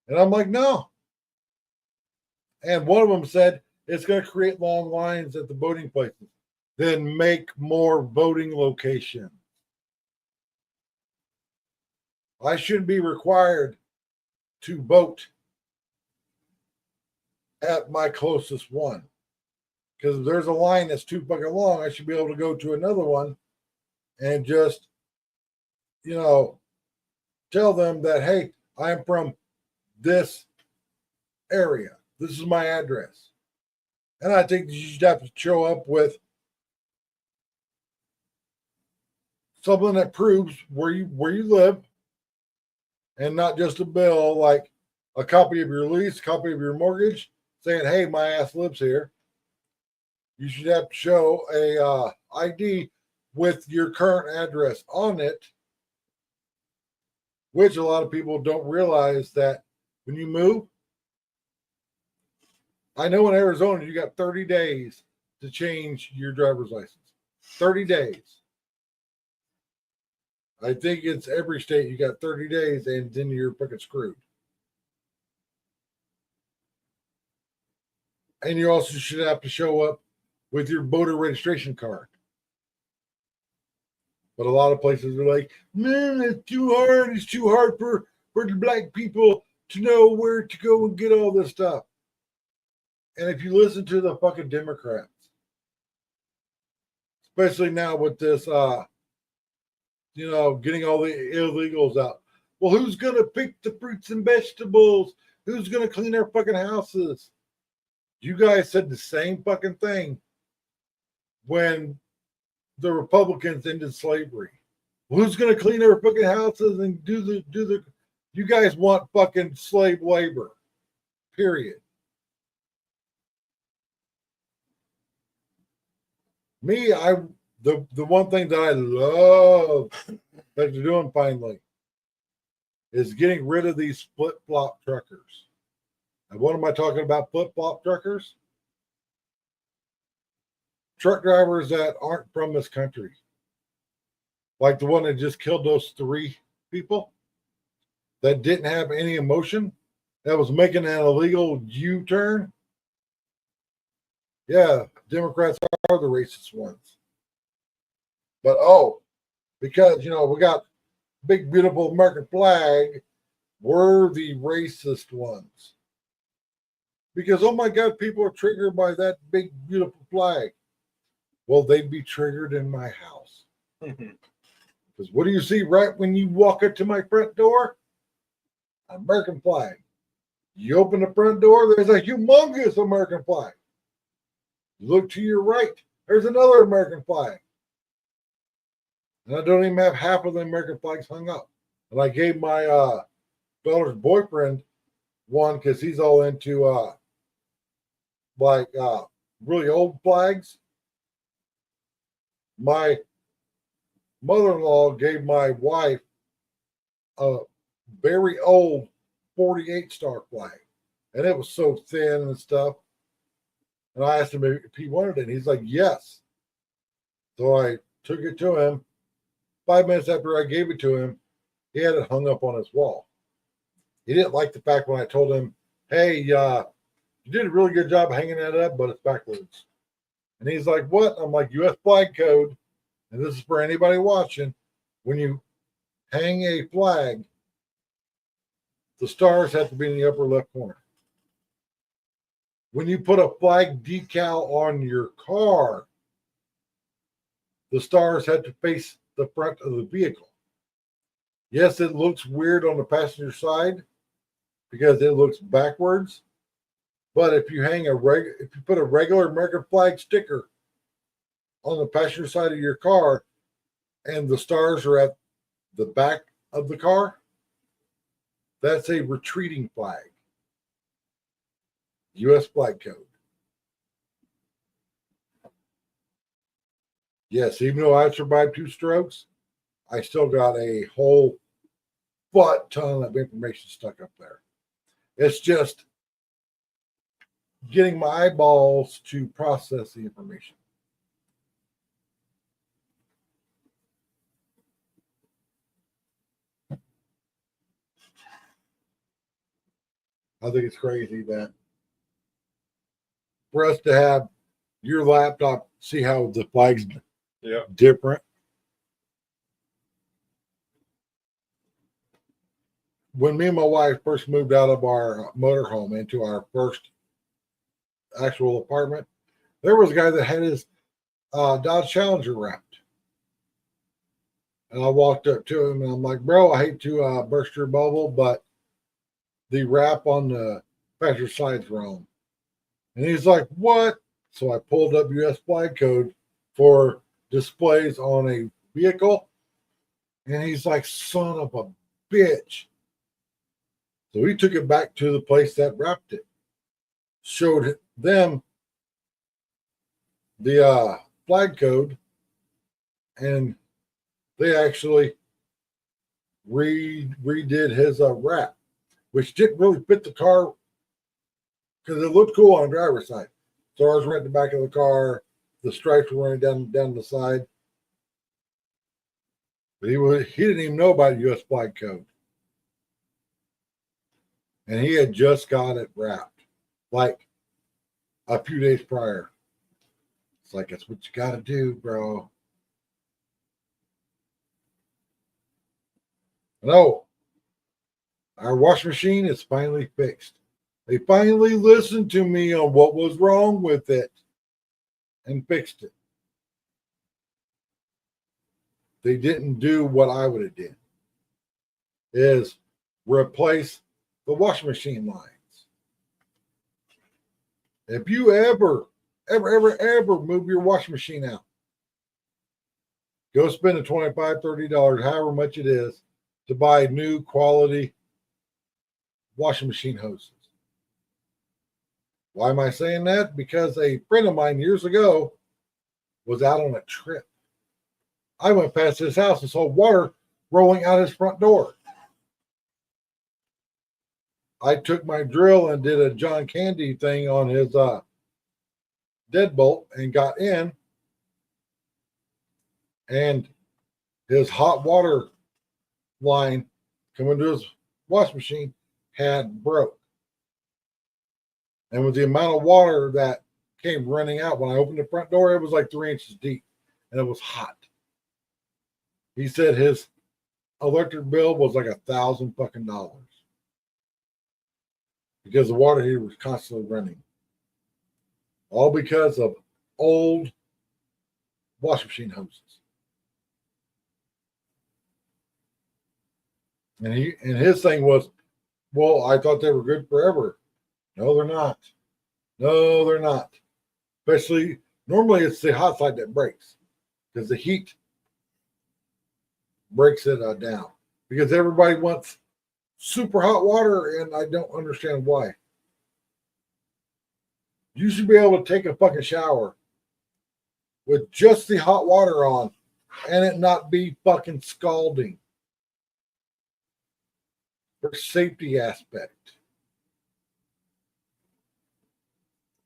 And I'm like, no. And one of them said it's going to create long lines at the voting places. Then make more voting locations. I shouldn't be required to vote at my closest one. Because if there's a line that's too fucking long, I should be able to go to another one and just, tell them that, hey, I'm from this area. This is my address. And I think you should have to show up with something that proves where you live, and not just a bill like a copy of your lease, copy of your mortgage, saying, hey, my ass lives here. You should have to show a ID with your current address on it, which a lot of people don't realize that when you move, I know in Arizona, you got 30 days to change your driver's license. 30 days. I think it's every state you got 30 days and then you're fucking screwed. And you also should have to show up with your voter registration card. But a lot of places are like, man, it's too hard. It's too hard for the black people to know where to go and get all this stuff. And if you listen to the fucking Democrats, especially now with this, getting all the illegals out. Well, who's going to pick the fruits and vegetables? Who's going to clean our fucking houses? You guys said the same fucking thing when the Republicans ended slavery. Who's going to clean our fucking houses and do the you guys want fucking slave labor. Period. Me, the one thing that I love that they're doing finally is getting rid of these flip-flop truckers. And what am I talking about, flip-flop truckers? Truck drivers that aren't from this country. Like the one that just killed those 3 people that didn't have any emotion, that was making an illegal U-turn. Yeah, Democrats are the racist ones. But because we got big beautiful American flag, we're the racist ones. Because oh my God, people are triggered by that big beautiful flag. Well, they'd be triggered in my house. Because what do you see right when you walk up to my front door? American flag. You open the front door, there's a humongous American flag. Look to your right, there's another American flag. And I don't even have half of the American flags hung up. And I gave my daughter's boyfriend one because he's all into really old flags. My mother-in-law gave my wife a very old 48 star flag. And it was so thin and stuff. And I asked him if he wanted it. And he's like, yes. So I took it to him. 5 minutes after I gave it to him, he had it hung up on his wall. He didn't like the fact when I told him, hey, you did a really good job hanging that up, but it's backwards. And he's like, what? I'm like, U.S. flag code. And this is for anybody watching. When you hang a flag, the stars have to be in the upper left corner. When you put a flag decal on your car, the stars have to face the front of the vehicle. Yes, it looks weird on the passenger side because it looks backwards. But if you put a regular American flag sticker on the passenger side of your car and the stars are at the back of the car, that's a retreating flag. U.S. flag code. Yes, even though I survived 2 strokes, I still got a whole butt ton of information stuck up there. It's just getting my eyeballs to process the information. I think it's crazy that for us to have your laptop, see how the flag's Yeah. different. When me and my wife first moved out of our motorhome into our first actual apartment, there was a guy that had his Dodge Challenger wrapped. And I walked up to him and I'm like, bro, I hate to burst your bubble, but the wrap on the passenger side's wrong. And he's like, what? So I pulled up US flag code for displays on a vehicle. And he's like, son of a bitch. So he took it back to the place that wrapped it, showed them the flag code, and they actually redid his wrap, which didn't really fit the car because it looked cool on the driver's side. Stars were at the back of the car, the stripes were running down the side. But he didn't even know about US flag code. And he had just got it wrapped like a few days prior. It's like, that's what you got to do, bro. No, our washing machine is finally fixed. They finally listened to me on what was wrong with it and fixed it. They didn't do what I would have did, is replace the washing machine lines. If you ever move your washing machine out, go spend the $25, $30, however much it is, to buy new quality washing machine hoses. Why am I saying that? Because a friend of mine years ago was out on a trip. I went past his house and saw water rolling out his front door. I took my drill and did a John Candy thing on his deadbolt and got in, and his hot water line coming to his wash machine had broke. And with the amount of water that came running out when I opened the front door, it was like 3 inches deep and it was hot. He said his electric bill was like $1,000 fucking dollars because the water heater was constantly running. All because of old washing machine hoses. And his thing was, well, I thought they were good forever. No, they're not. No, they're not. Especially, normally it's the hot side that breaks because the heat breaks it down. Because everybody wants super hot water, and I don't understand why. You should be able to take a fucking shower with just the hot water on and it not be fucking scalding. For safety aspect.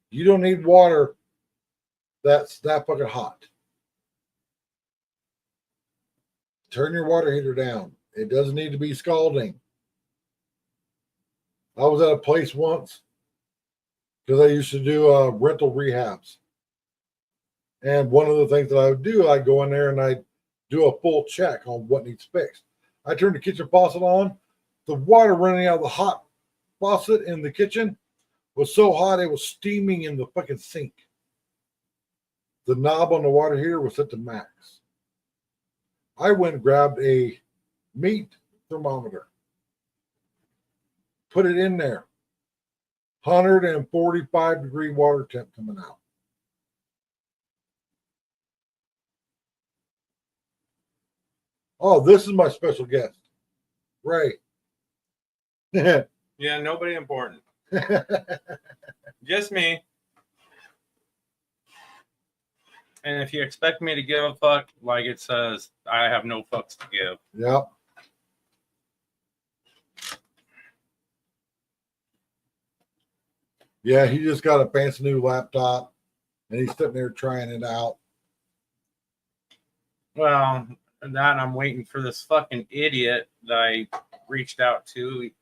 You don't need water that's that fucking hot. Turn your water heater down. It doesn't need to be scalding. I was at a place once because I used to do rental rehabs. And one of the things that I would do, I'd go in there and I'd do a full check on what needs fixed. I turned the kitchen faucet on. The water running out of the hot faucet in the kitchen was so hot it was steaming in the fucking sink. The knob on the water heater was set to max. I went and grabbed a meat thermometer, put it in there, 145-degree water temp coming out. Oh, this is my special guest, Ray. Yeah, nobody important. Just me. And if you expect me to give a fuck, like it says, I have no fucks to give. Yep. Yeah, he just got a fancy new laptop, and he's sitting there trying it out. Well, and that I'm waiting for this fucking idiot that I reached out to. He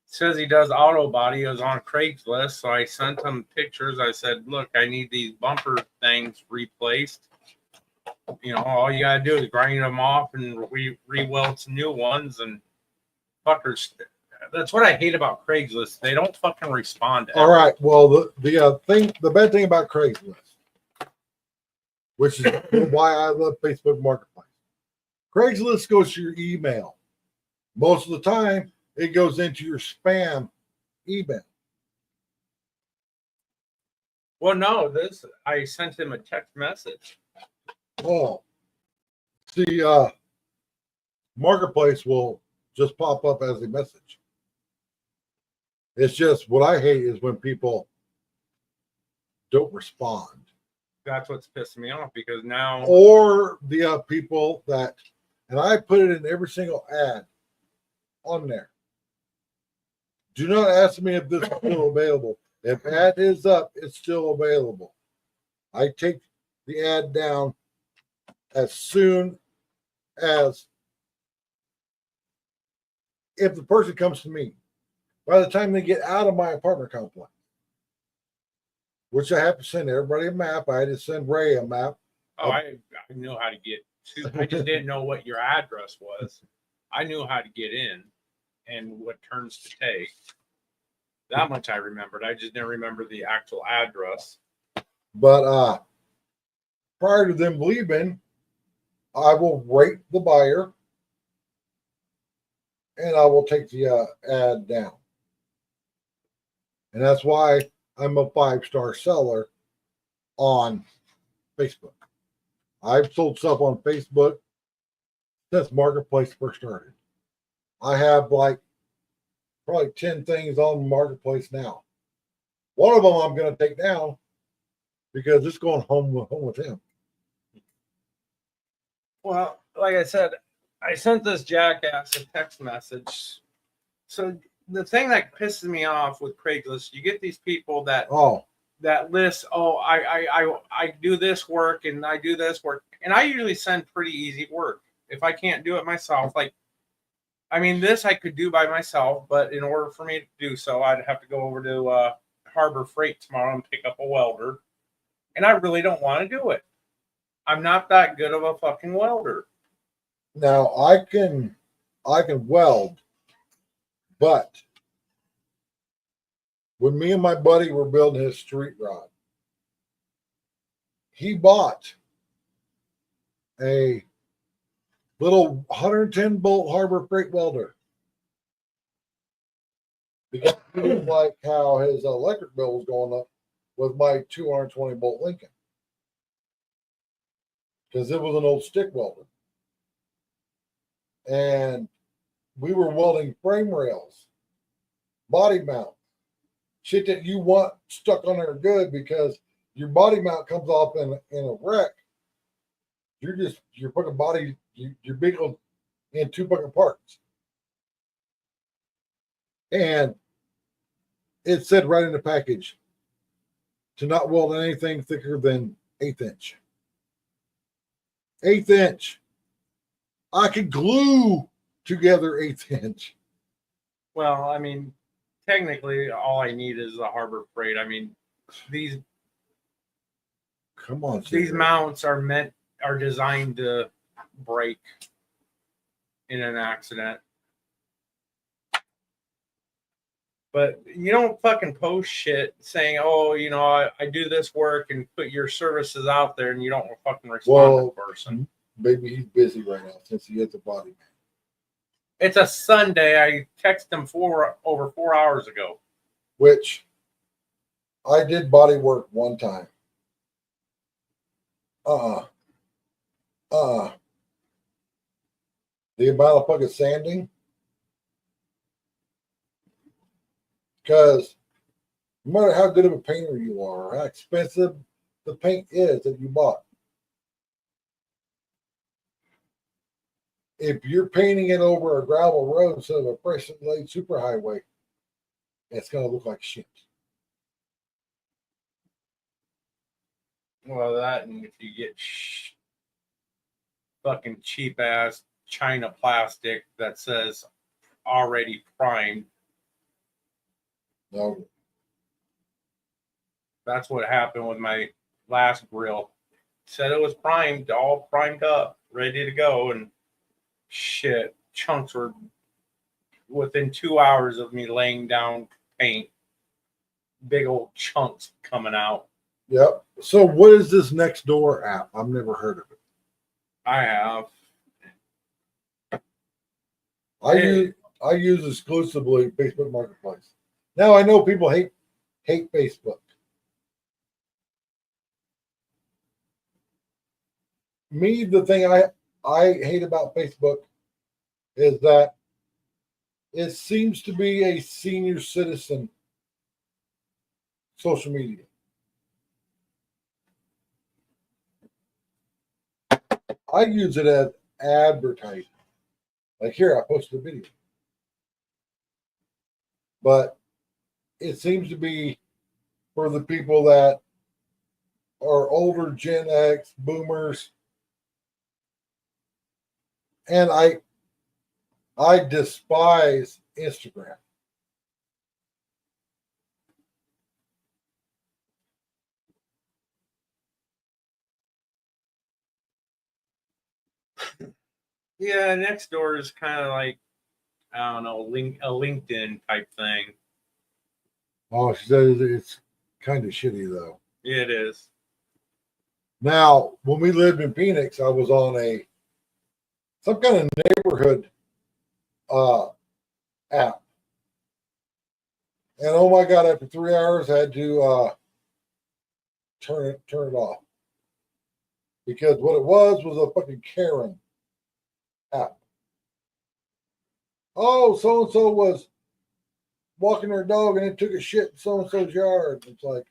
says he does auto body. He was on Craigslist, so I sent him pictures. I said, "Look, I need these bumper things replaced. You know, all you gotta do is grind them off and re-weld some new ones." And fuckers, that's what I hate about Craigslist. They don't fucking respond. All right. Well, the bad thing about Craigslist, which is why I love Facebook Marketplace. Craigslist goes to your email. Most of the time, it goes into your spam email. Well, no, this I sent him a text message. Oh, see, Marketplace will just pop up as a message. It's just what I hate is when people don't respond. That's what's pissing me off because now, Or the people that, and I put it in every single ad on there. Do not ask me if this is still available. If ad is up, it's still available. I take the ad down as soon as if the person comes to me. By the time they get out of my apartment complex, which I have to send everybody a map. I had to send Ray a map. I knew how to get to. I just didn't know what your address was. I knew how to get in and what turns to take. That much I remembered. I just didn't remember the actual address. But prior to them leaving, I will rate the buyer and I will take the ad down. And that's why I'm a 5-star seller on Facebook. I've sold stuff on Facebook since Marketplace first started. I have like probably 10 things on Marketplace now. One of them I'm going to take down because it's going home with him. Well, like I said, I sent this jackass a text message. So the thing that pisses me off with Craigslist, you get these people that list, I do this work and I do this work, and I usually send pretty easy work if I can't do it myself. Like, I mean, this I could do by myself, but in order for me to do so, I'd have to go over to Harbor Freight tomorrow and pick up a welder, and I really don't want to do it. I'm not that good of a fucking welder. Now I can weld, but when me and my buddy were building his street rod, he bought a little 110 bolt Harbor Freight welder because he didn't like how his electric bill was going up with my 220 bolt Lincoln because it was an old stick welder. And we were welding frame rails, body mount, shit that you want stuck on there good because your body mount comes off in a wreck. You're putting body, your vehicle in two fucking parts. And it said right in the package to not weld anything thicker than 1/8 inch. 1/8 inch. I could glue together 1/8 inch. Well, I mean, technically, all I need is a Harbor Freight. I mean, these Come on, these Sarah. mounts are designed to break in an accident. But you don't fucking post shit saying, "Oh, you know, I do this work," and put your services out there, and you don't fucking respond to the person. Maybe he's busy right now since he hit the body. It's a Sunday. I texted him over 4 hours ago. Which I did body work one time. The amount of fucking sanding. Because no matter how good of a painter you are, or how expensive the paint is that you bought, if you're painting it over a gravel road instead of a freshly laid superhighway, it's going to look like shit. Well, that and if you get fucking cheap ass China plastic that says already primed, No, that's what happened with my last grill. Said it was primed, all primed up, ready to go, and shit, chunks were within 2 hours of me laying down paint. Big old chunks coming out. Yep. So what is this Nextdoor app? I've never heard of it. I have. I use exclusively Facebook Marketplace. Now I know people hate Facebook. Me, the thing I hate about Facebook is that it seems to be a senior citizen social media. I use it as advertising. Like here, I posted a video. But it seems to be for the people that are older, Gen X, boomers. And I despise Instagram. Yeah, Nextdoor is kind of like, I don't know, a LinkedIn type thing. Oh, she says it's kind of shitty though. It is. Now, when we lived in Phoenix, I was on some kind of neighborhood app. And oh my god, after 3 hours I had to turn it off. Because what it was a fucking Karen app. Oh, so and so was walking their dog and it took a shit in so and so's yard. It's like,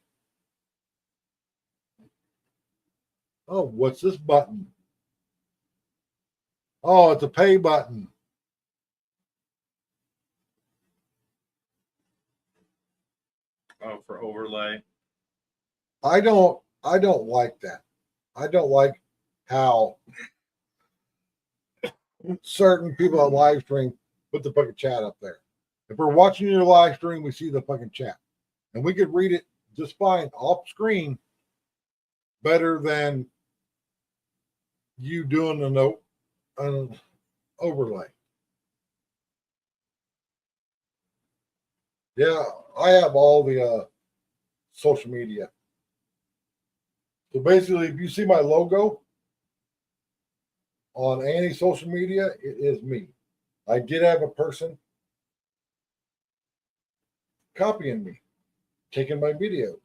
oh, what's this button? Oh, it's a pay button. Oh, for overlay. I don't like that. I don't like how certain people that live stream put the fucking chat up there. If we're watching your live stream, we see the fucking chat. And we could read it just fine off screen better than you doing an overlay. Yeah, I have all the social media. So basically, if you see my logo on any social media, it is me. I did have a person copying me, taking my videos,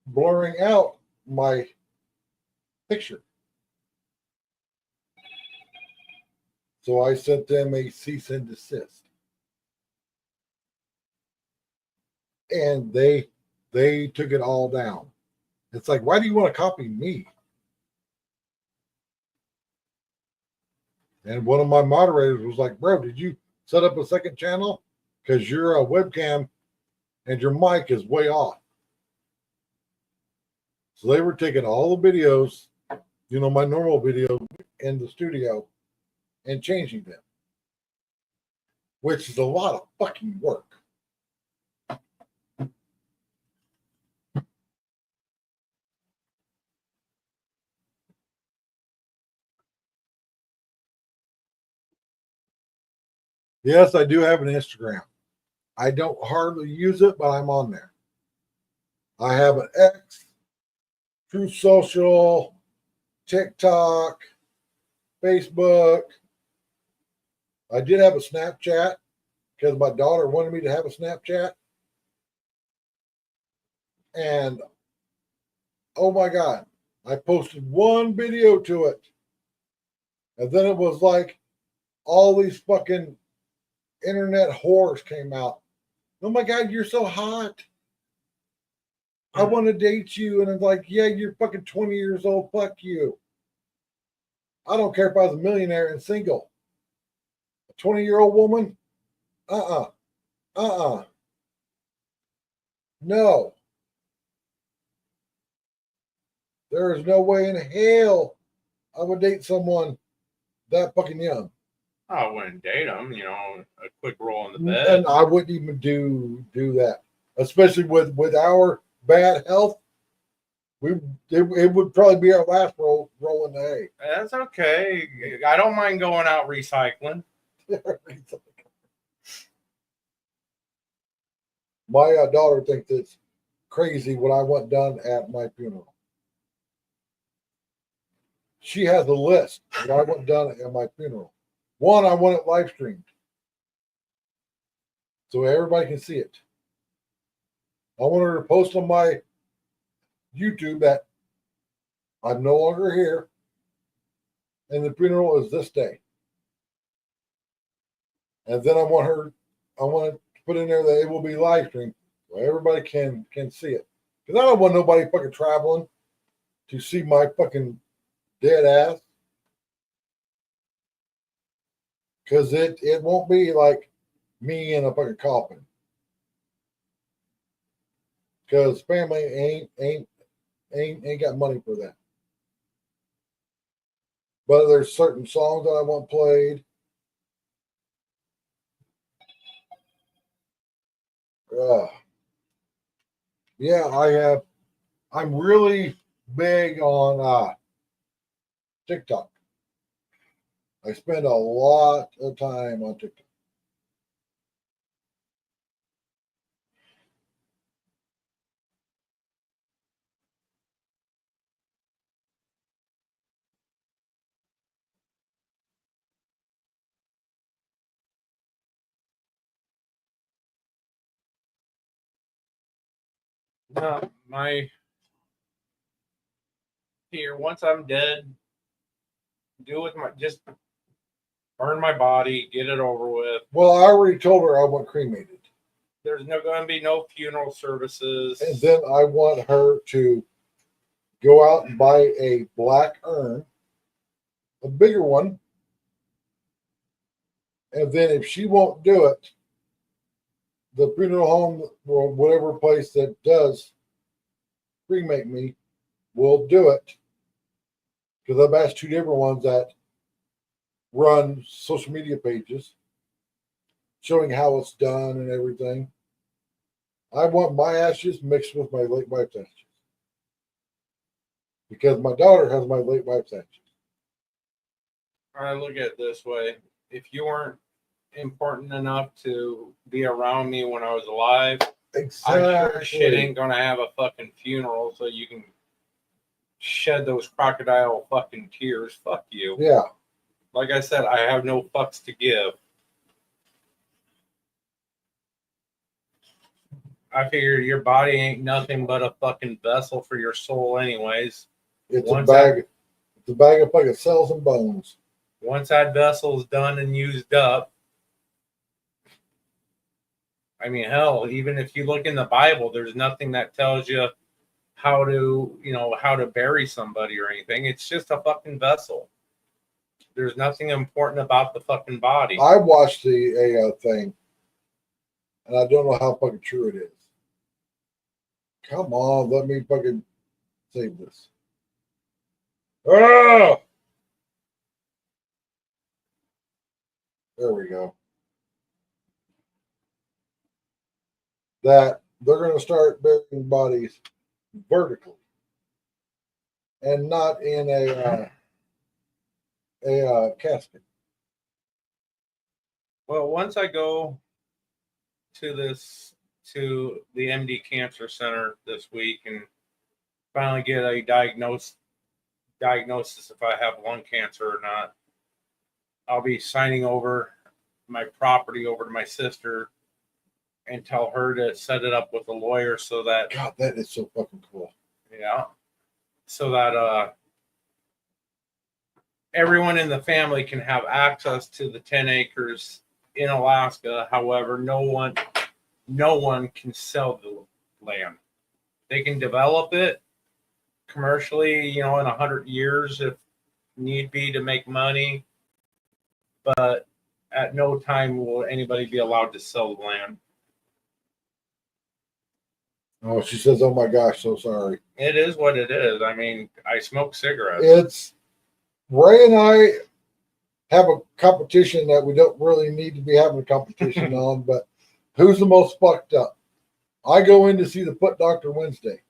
blurring out my picture. So I sent them a cease and desist. And they took it all down. It's like, why do you want to copy me? And one of my moderators was like, bro, did you set up a second channel? Because your webcam and your mic is way off. So they were taking all the videos, my normal video in the studio and changing them, which is a lot of fucking work. Yes, I do have an Instagram. I don't hardly use it, but I'm on there. I have an X, True Social, TikTok, Facebook. I did have a Snapchat because my daughter wanted me to have a Snapchat. And oh my God, I posted one video to it. And then it was like all these fucking internet whores came out. Oh my God, you're so hot. I want to date you. And it's like, yeah, you're fucking 20 years old. Fuck you. I don't care if I was a millionaire and single. A 20-year-old woman? No. There is no way in hell I would date someone that fucking young. I wouldn't date them, you know, a quick roll in the bed. And I wouldn't even do that, especially with our bad health. It would probably be our last roll in the hay. That's okay. I don't mind going out recycling. My daughter thinks it's crazy what I want done at my funeral. She has a list of what I want done at my funeral. One, I want it live streamed so everybody can see it. I want her to post on my YouTube that I'm no longer here and the funeral is this day. And then I want to put in there that it will be live streamed so everybody can see it. Because I don't want nobody fucking traveling to see my fucking dead ass. Because it won't be like me in a fucking coffin. Because family ain't got money for that. But there's certain songs that I want played. Yeah, I'm really big on TikTok. I spend a lot of time on TikTok. No, once I'm dead, just burn my body, get it over with. Well, I already told her I want cremated. There's going to be no funeral services. And then I want her to go out and buy a black urn, a bigger one. And then if she won't do it, the funeral home or whatever place that does cremate me will do it. Because I've asked two different ones that run social media pages showing how it's done and everything. I want my ashes mixed with my late wife's ashes. Because my daughter has my late wife's ashes. I look at it this way. If you weren't important enough to be around me when I was alive, Exactly. I sure shit ain't gonna have a fucking funeral so you can shed those crocodile fucking tears. Fuck you. Yeah. Like I said, I have no fucks to give. I figure your body ain't nothing but a fucking vessel for your soul anyways. It's a bag of fucking cells and bones. Once that vessel's done and used up, I mean, hell, even if you look in the Bible, there's nothing that tells you how to bury somebody or anything. It's just a fucking vessel. There's nothing important about the fucking body. I watched the thing, and I don't know how fucking true it is. Come on, let me fucking save this. Oh! There we go. That they're going to start burying bodies vertically and not in a casket. Well, once I go to the MD Cancer Center this week and finally get a diagnosis if I have lung cancer or not, I'll be signing over my property over to my sister and tell her to set it up with a lawyer so that God, that is so fucking cool. Yeah. So that everyone in the family can have access to the 10 acres in Alaska. However, no one can sell the land. They can develop it commercially, in 100 years if need be to make money. But at no time will anybody be allowed to sell the land. Oh, she says, "Oh my gosh, so sorry." It is what it is. I mean, I smoke cigarettes. It's Ray and I have a competition that we don't really need to be having a competition on, but who's the most fucked up? I go in to see the foot doctor Wednesday.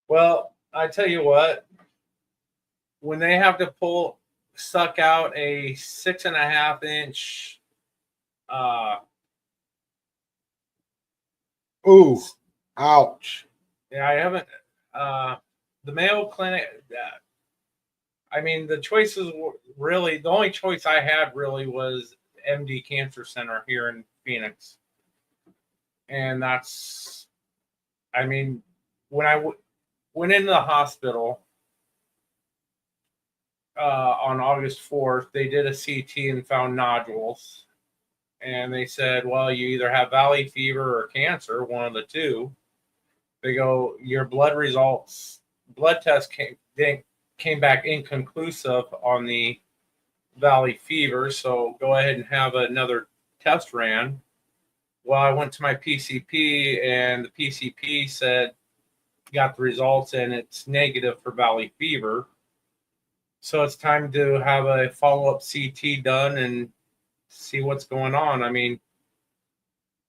Well, I tell you what, when they have to suck out a 6.5 inch, Ooh, ouch. yeah, I haven't, the Mayo Clinic, I mean, the choices were really, the only choice I had really was MD Cancer Center here in Phoenix. And that's, I mean, when I went into the hospital on August 4th, they did a CT and found nodules. And they said, well, you either have valley fever or cancer, one of the two. They go, your blood test came back inconclusive on the valley fever, so go ahead and have another test ran. Well, I went to my PCP, and the PCP said, got the results, and it's negative for valley fever. So it's time to have a follow-up CT done and see what's going on. I mean,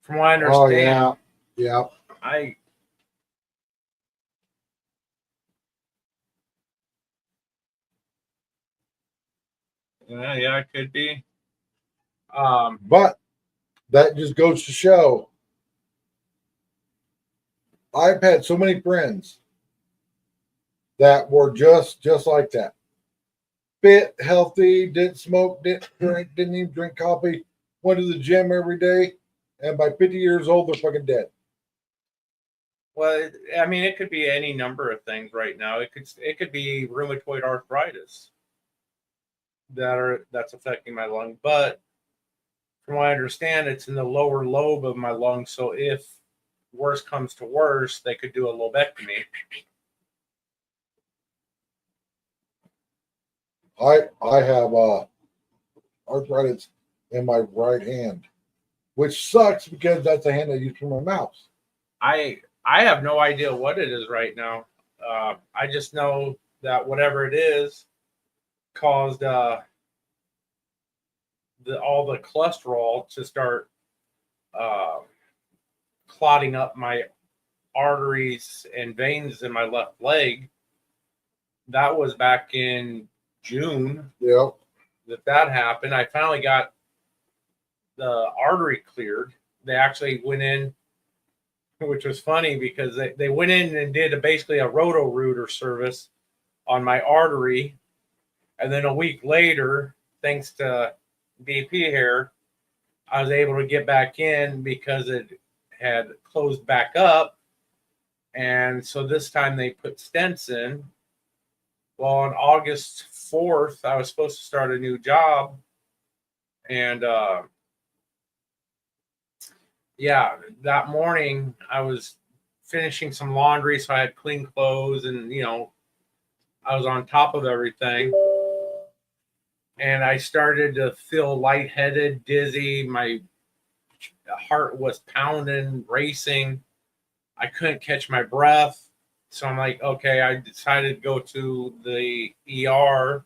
from what I understand, Oh, yeah. Yeah, it could be. But that just goes to show I've had so many friends that were just like that. Fit, healthy, didn't smoke, didn't drink, didn't even drink coffee, went to the gym every day, and by 50 years old, they're fucking dead. Well, I mean, it could be any number of things right now. It could be rheumatoid arthritis that's affecting my lung. But from what I understand, it's in the lower lobe of my lung. So if worse comes to worse, they could do a lobectomy. I have arthritis in my right hand, which sucks because that's the hand I use for my mouse. I have no idea what it is right now. I just know that whatever it is caused all the cholesterol to start clotting up my arteries and veins in my left leg. That was back in June. Yep. That happened. I finally got the artery cleared. They actually went in, which was funny because they went in and did basically a roto-rooter service on my artery. And then a week later, thanks to BP here, I was able to get back in because it had closed back up. And so this time they put stents in. Well, on August 4th, I was supposed to start a new job. And yeah, that morning I was finishing some laundry, so I had clean clothes and, I was on top of everything. And I started to feel lightheaded, dizzy. My heart was pounding, racing. I couldn't catch my breath. So I'm like, okay, I decided to go to the ER.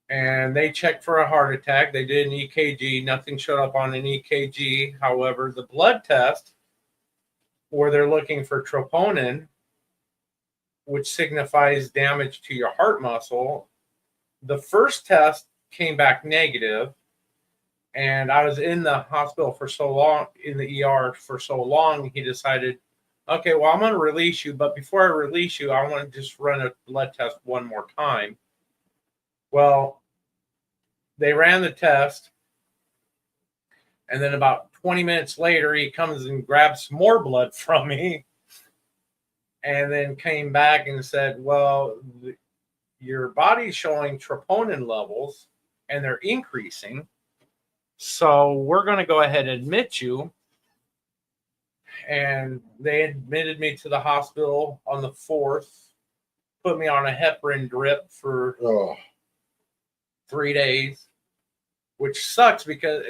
And they checked for a heart attack. They did an EKG. Nothing showed up on an EKG. However, the blood test, where they're looking for troponin, which signifies damage to your heart muscle, the first test came back negative. And I was in the hospital for so long, in the ER for so long, he decided, okay, well, I'm going to release you. But before I release you, I want to just run a blood test one more time. Well, they ran the test. And then about 20 minutes later, he comes and grabs some more blood from me. And then came back and said, well, your body's showing troponin levels and they're increasing. So we're going to go ahead and admit you. And they admitted me to the hospital on the 4th, put me on a heparin drip for 3 days, which sucks because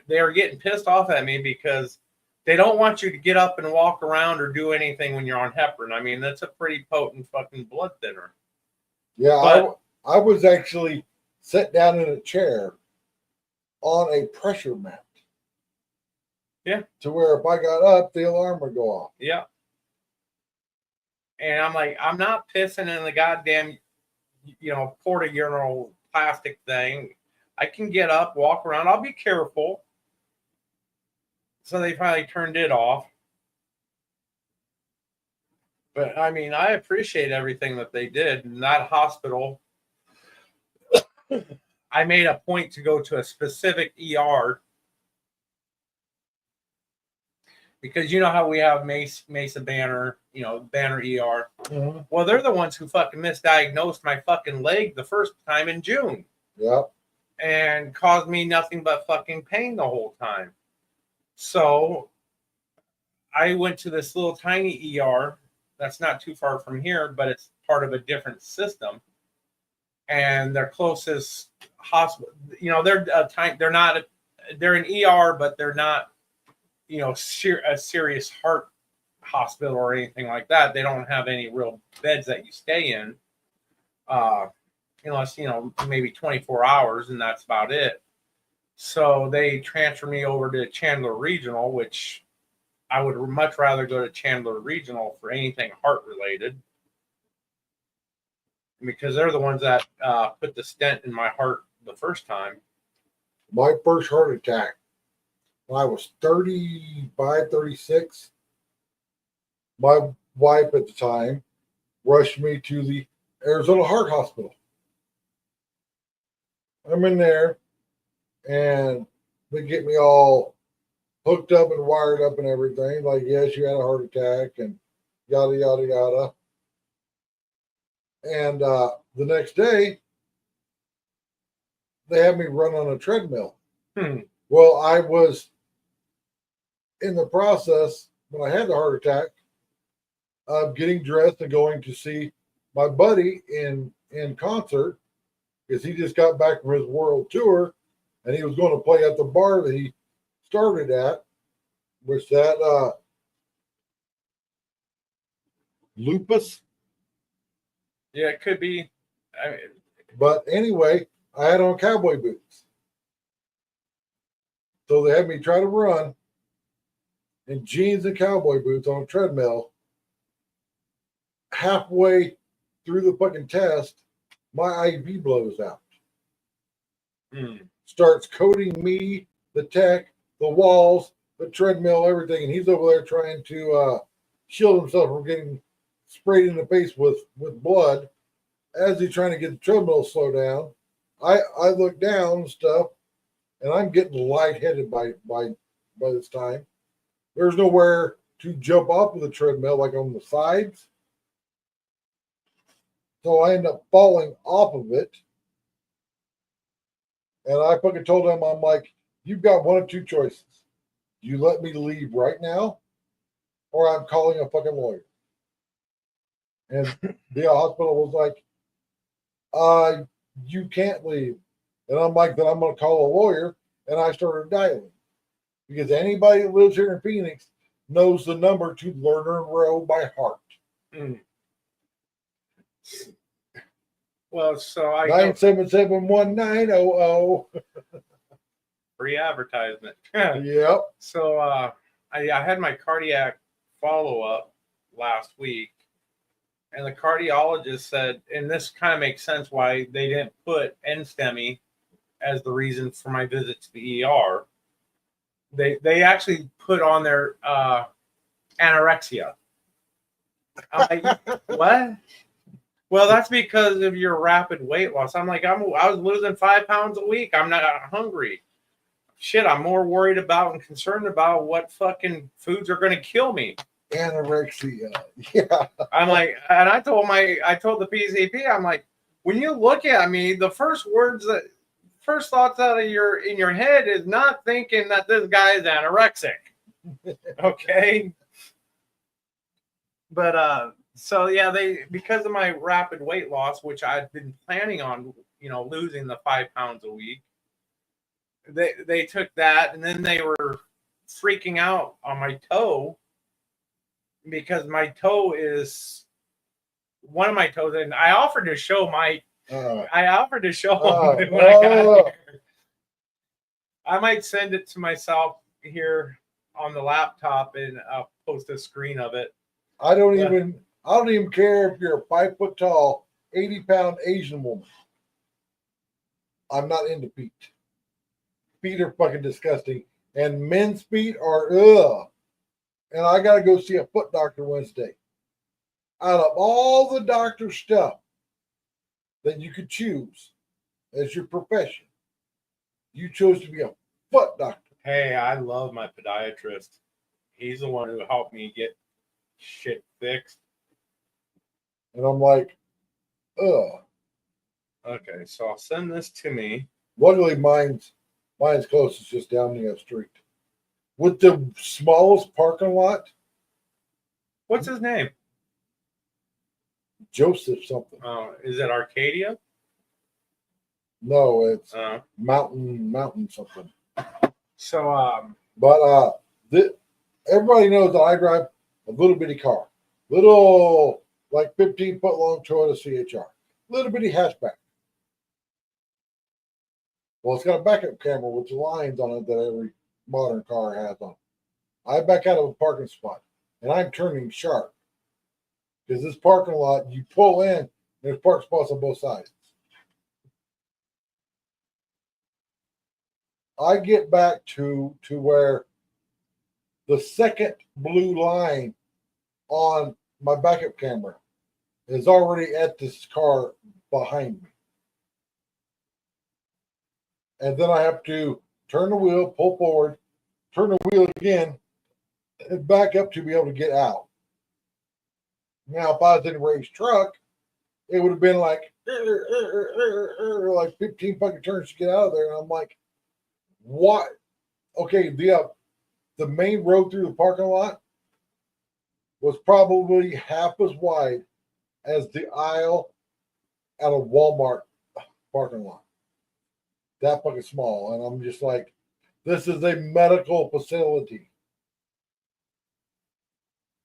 they were getting pissed off at me because they don't want you to get up and walk around or do anything when you're on heparin. I mean, that's a pretty potent fucking blood thinner. Yeah, But- I was actually set down in a chair on a pressure mat. Yeah. To where if I got up, the alarm would go off. Yeah. And I'm like, I'm not pissing in the goddamn, porta-urinal plastic thing. I can get up, walk around. I'll be careful. So they finally turned it off. But I mean, I appreciate everything that they did in that hospital. I made a point to go to a specific ER because you know how we have Mesa Banner, Banner ER. Mm-hmm. Well, they're the ones who fucking misdiagnosed my fucking leg the first time in June Yep. and caused me nothing but fucking pain the whole time. So I went to this little tiny ER that's not too far from here, but it's part of a different system. And their closest hospital, they're an ER, but they're not, a serious heart hospital or anything like that. They don't have any real beds that you stay in, unless, maybe 24 hours, and that's about it. So they transferred me over to Chandler Regional, which I would much rather go to Chandler Regional for anything heart related, because they're the ones that put the stent in my heart the first time. My first heart attack when I was 35, 36. My wife at the time rushed me to the Arizona Heart Hospital. I'm in there, and they get me all hooked up and wired up and everything. Like, yes, you had a heart attack and yada, yada, yada. And the next day, they had me run on a treadmill. Well, I was in the process, when I had the heart attack, of getting dressed and going to see my buddy in concert, because he just got back from his world tour, and he was going to play at the bar that he started at, which that Lupus. Yeah, it could be. But anyway, I had on cowboy boots. So they had me try to run in jeans and cowboy boots on a treadmill. Halfway through the fucking test, my IV blows out. Starts coating me, the tech, the walls, the treadmill, everything. And he's over there trying to shield himself from getting sprayed in the face with blood as he's trying to get the treadmill to slow down. I look down and stuff, and I'm getting lightheaded by this time. There's nowhere to jump off of the treadmill, like on the sides. So I end up falling off of it. And I fucking told him, I'm like, you've got one of two choices. You let me leave right now, or I'm calling a fucking lawyer. And the hospital was like, you can't leave. And I'm like, then I'm going to call a lawyer. And I started dialing, because anybody that lives here in Phoenix knows the number to Lerner Row by heart. Well, so I 977-1900. free advertisement. Yep. So I had my cardiac follow-up last week, and the cardiologist said, and this kind of makes sense why they didn't put NSTEMI as the reason for my visit to the ER. They actually put on their anorexia. I'm like, what? Well, that's because of your rapid weight loss. I'm like, I was losing 5 pounds a week. I'm not hungry. Shit, I'm more worried about and concerned about what fucking foods are going to kill me. Anorexia. Yeah. I'm like, and I told the PCP, I'm like, when you look at me, the first thoughts out of in your head is not thinking that this guy is anorexic. Okay. But so yeah, because of my rapid weight loss, which I've been planning on, losing the 5 pounds a week, they took that, and then they were freaking out on my toe because my toe is one of my toes, and I offered to show Mike. I offered to show him when I got here. I might send it to myself here on the laptop, and I'll post a screen of it. I don't even care if you're a 5 foot tall, 80-pound Asian woman. I'm not into feet. Feet are fucking disgusting. And men's feet are ugh. And I gotta go see a foot doctor Wednesday. Out of all the doctor stuff that you could choose as your profession, you chose to be a foot doctor. Hey, I love my podiatrist. He's the one who helped me get shit fixed. And I'm like, ugh. Okay, so I'll send this to me. Luckily, mine's close. It's just down the street. With the smallest parking lot, What's his name? Joseph something. Is it Arcadia? No, it's Uh, mountain something. so But everybody knows that I drive a little bitty car, little like 15-foot long Toyota CHR, little bitty hatchback. Well, it's got a backup camera with the lines on it that every modern car has on. I back out of a parking spot, and I'm turning sharp because this parking lot, you pull in, there's park spots on both sides. I get back to where the second blue line on my backup camera is already at this car behind me. And then I have to turn the wheel, pull forward, turn the wheel again, and back up to be able to get out. Now, if I was in a race truck, it would have been like 15 fucking turns to get out of there. And I'm like, what? Okay, the main road through the parking lot was probably half as wide as the aisle at a Walmart parking lot. That fucking small. And I'm just like, this is a medical facility.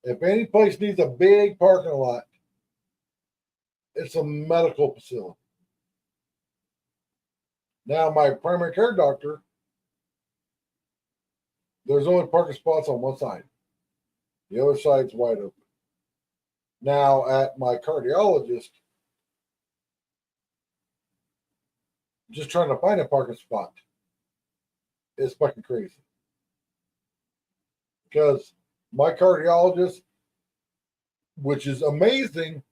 If any place needs a big parking lot, it's a medical facility. Now, my primary care doctor, there's only parking spots on one side. The other side's wide open. Now, at my cardiologist, just trying to find a parking spot is fucking crazy. Because my cardiologist, which is amazing,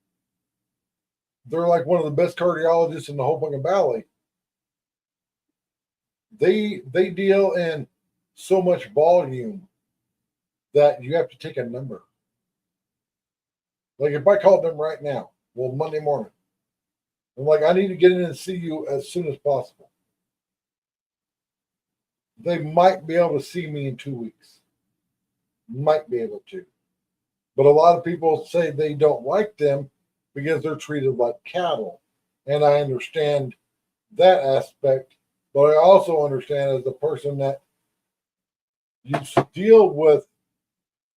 they're like one of the best cardiologists in the whole fucking valley. They deal in so much volume that you have to take a number. Like if I called them right now, well, Monday morning, I'm like, I need to get in and see you as soon as possible. They might be able to see me in 2 weeks. Might be able to. But a lot of people say they don't like them because they're treated like cattle. And I understand that aspect. But I also understand as a person that used to deal with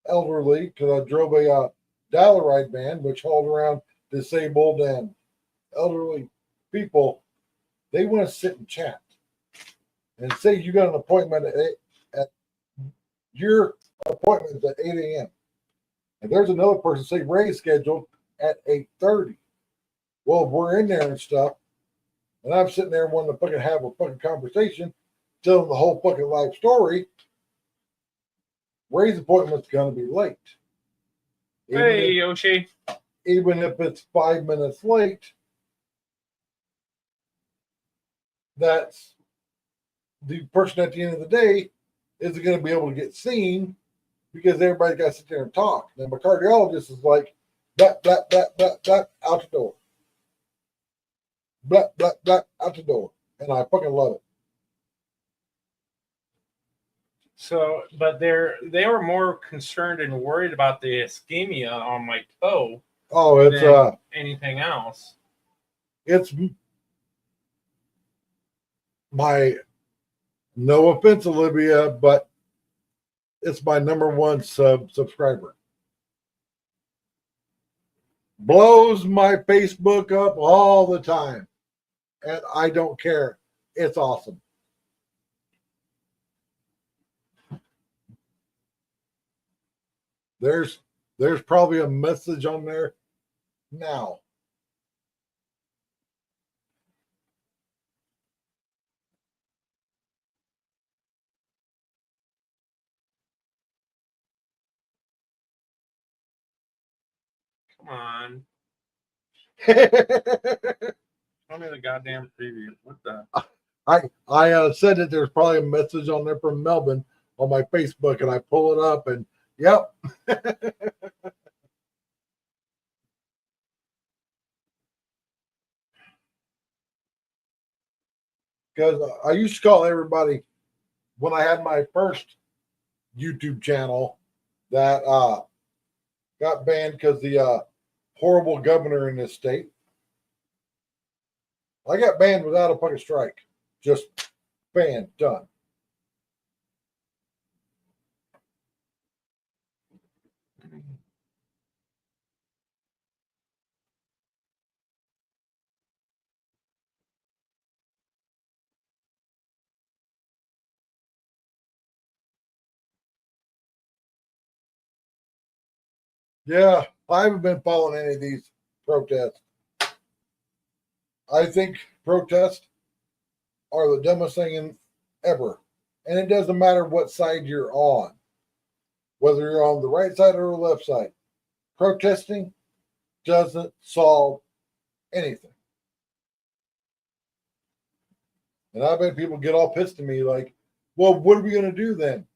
elderly, because I drove a Dial-A-Ride van, which hauled around disabled and elderly people. They want to sit and chat. And say you got an appointment at your appointment at 8 a.m. And there's another person, say Ray, scheduled at 8:30. Well, if we're in there and stuff, and I'm sitting there wanting to fucking have a fucking conversation, telling the whole fucking life story, Ray's appointment's going to be late. hey, Yoshi. Even if it's 5 minutes late, that's the person at the end of the day isn't going to be able to get seen because everybody got to sit there and talk. Now, my cardiologist is like, blah, blah, blah, blah, blah, out the door. Blah, blah, blah, out the door. And I fucking love it. So, but they were more concerned and worried about the ischemia on my toe Oh, it's than anything else. it's my, no offense, Olivia, but it's my number one subscriber. Blows my Facebook up all the time. And I don't care. It's awesome. There's probably a message on there now. Come on. I Tell me the goddamn preview. What the? said that there's probably a message on there from Melbourne on my Facebook, and I pull it up, and yep. Because I used to call everybody when I had my first YouTube channel that got banned because the horrible governor in this state. I got banned without a fucking strike. Just banned, done. Yeah, I haven't been following any of these protests. I think protests are the dumbest thing ever. And it doesn't matter what side you're on, whether you're on the right side or the left side. Protesting doesn't solve anything. And I bet people get all pissed at me like, well, what are we going to do then?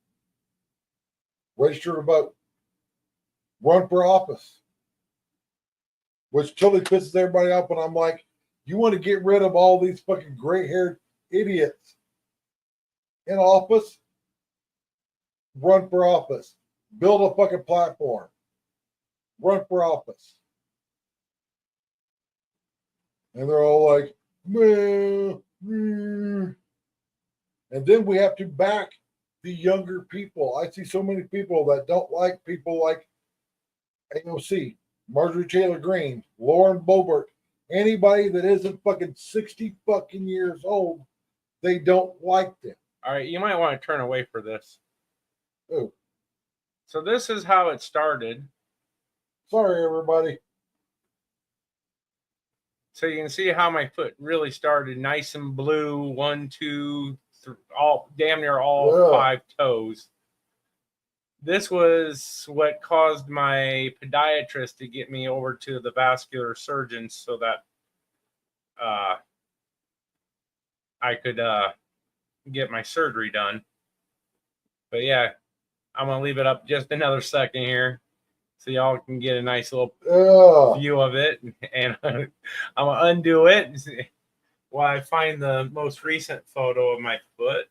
Register to vote. Run for office. Which totally pisses everybody off. And I'm like, you want to get rid of all these fucking gray-haired idiots in office? Run for office. Build a fucking platform. Run for office. And they're all like, meh, meh. And then we have to back the younger people. I see so many people that don't like people like AOC, Marjorie Taylor Greene, Lauren Boebert, anybody that isn't fucking 60 fucking years old, they don't like them. All right, you might want to turn away for this. Oh, So this is how it started. sorry, everybody. So you can see how my foot really started nice and blue. 1, 2, 3, all damn near all Yeah. 5 toes. This was what caused my podiatrist to get me over to the vascular surgeon so that I could get my surgery done. But yeah, I'm gonna leave it up just another second here so y'all can get a nice little view of it, and I'm gonna undo it while I find the most recent photo of my foot.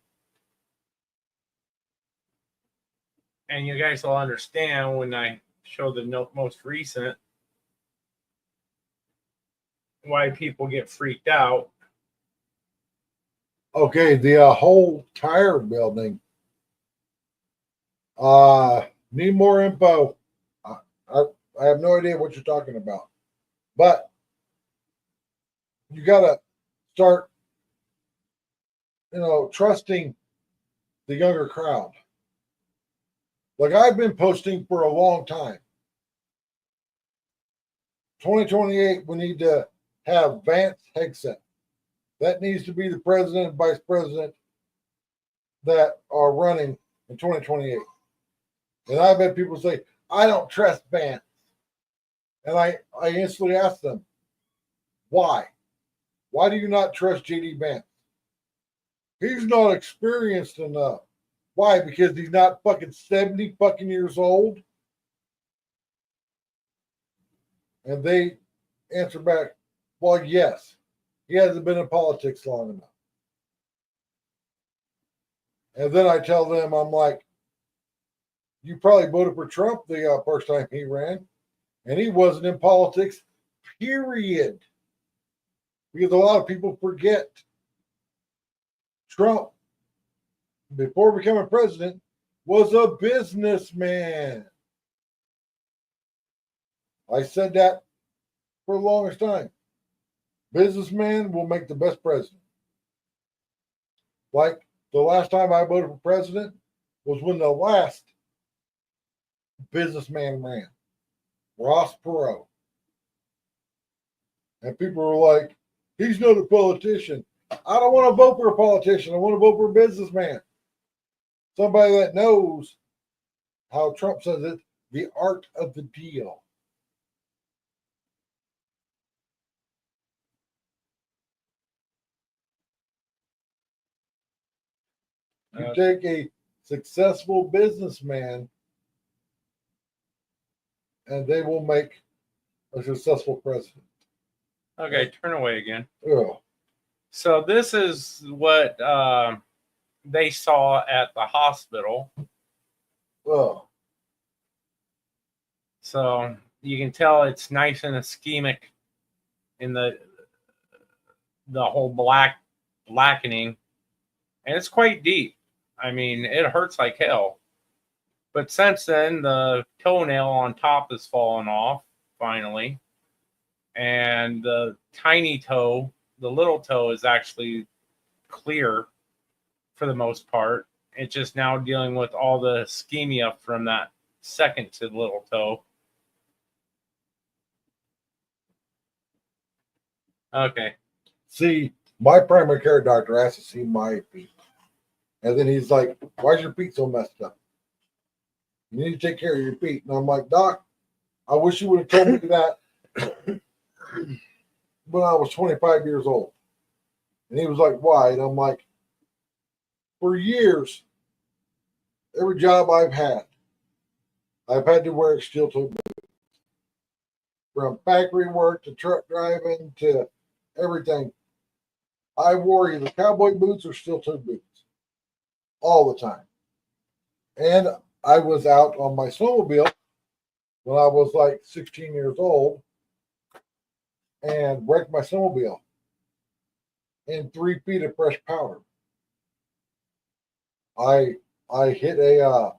And you guys will understand when I show the most recent why people get freaked out. Okay, the whole tire building. Need more info. I have no idea what you're talking about, but you gotta start, trusting the younger crowd. Like I've been posting for a long time. 2028, we need to have Vance Hegseth. That needs to be the president and vice president that are running in 2028. And I've had people say, I don't trust Vance. And I instantly ask them, why? Why do you not trust JD Vance? He's not experienced enough. Why? Because he's not fucking 70 fucking years old? And they answer back, well, yes. He hasn't been in politics long enough. And then I tell them, I'm like, you probably voted for Trump the first time he ran, and he wasn't in politics, period. Because a lot of people forget Trump, before becoming president, was a businessman. I said that for the longest time. Businessman will make the best president. Like the last time I voted for president was when the last businessman ran, Ross Perot. And people were like, he's not a politician. I don't want to vote for a politician. I want to vote for a businessman. Somebody that knows how Trump says it, the art of the deal. You take a successful businessman and they will make a successful president. Okay, turn away again. Ugh. So this is what they saw at the hospital. Ugh. So you can tell it's nice and ischemic in the whole blackening, and it's quite deep. I mean, it hurts like hell. But since then, the toenail on top has fallen off finally, and the tiny toe, the little toe, is actually clear for the most part. It's just now dealing with all the ischemia from that second to the little toe. Okay. See, my primary care doctor asked to see my feet. And then he's like, why's your feet so messed up? You need to take care of your feet. And I'm like, Doc, I wish you would have told me that when I was 25 years old. And he was like, why? And I'm like, for years, every job I've had to wear steel toe boots. From factory work to truck driving to everything. I wore either cowboy boots or steel toe boots all the time. And I was out on my snowmobile when I was like 16 years old and wrecked my snowmobile in 3 feet of fresh powder. I hit a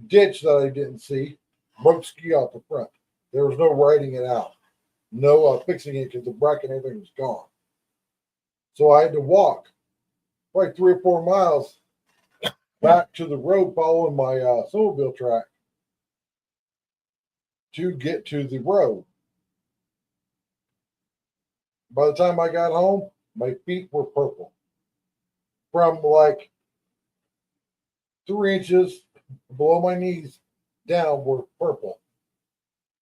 ditch that I didn't see, broke ski out the front. There was no riding it out, no fixing it because the bracket and everything was gone. So I had to walk probably 3 or 4 miles back to the road following my snowmobile track to get to the road. By the time I got home, my feet were purple. From like 3 inches below my knees down were purple.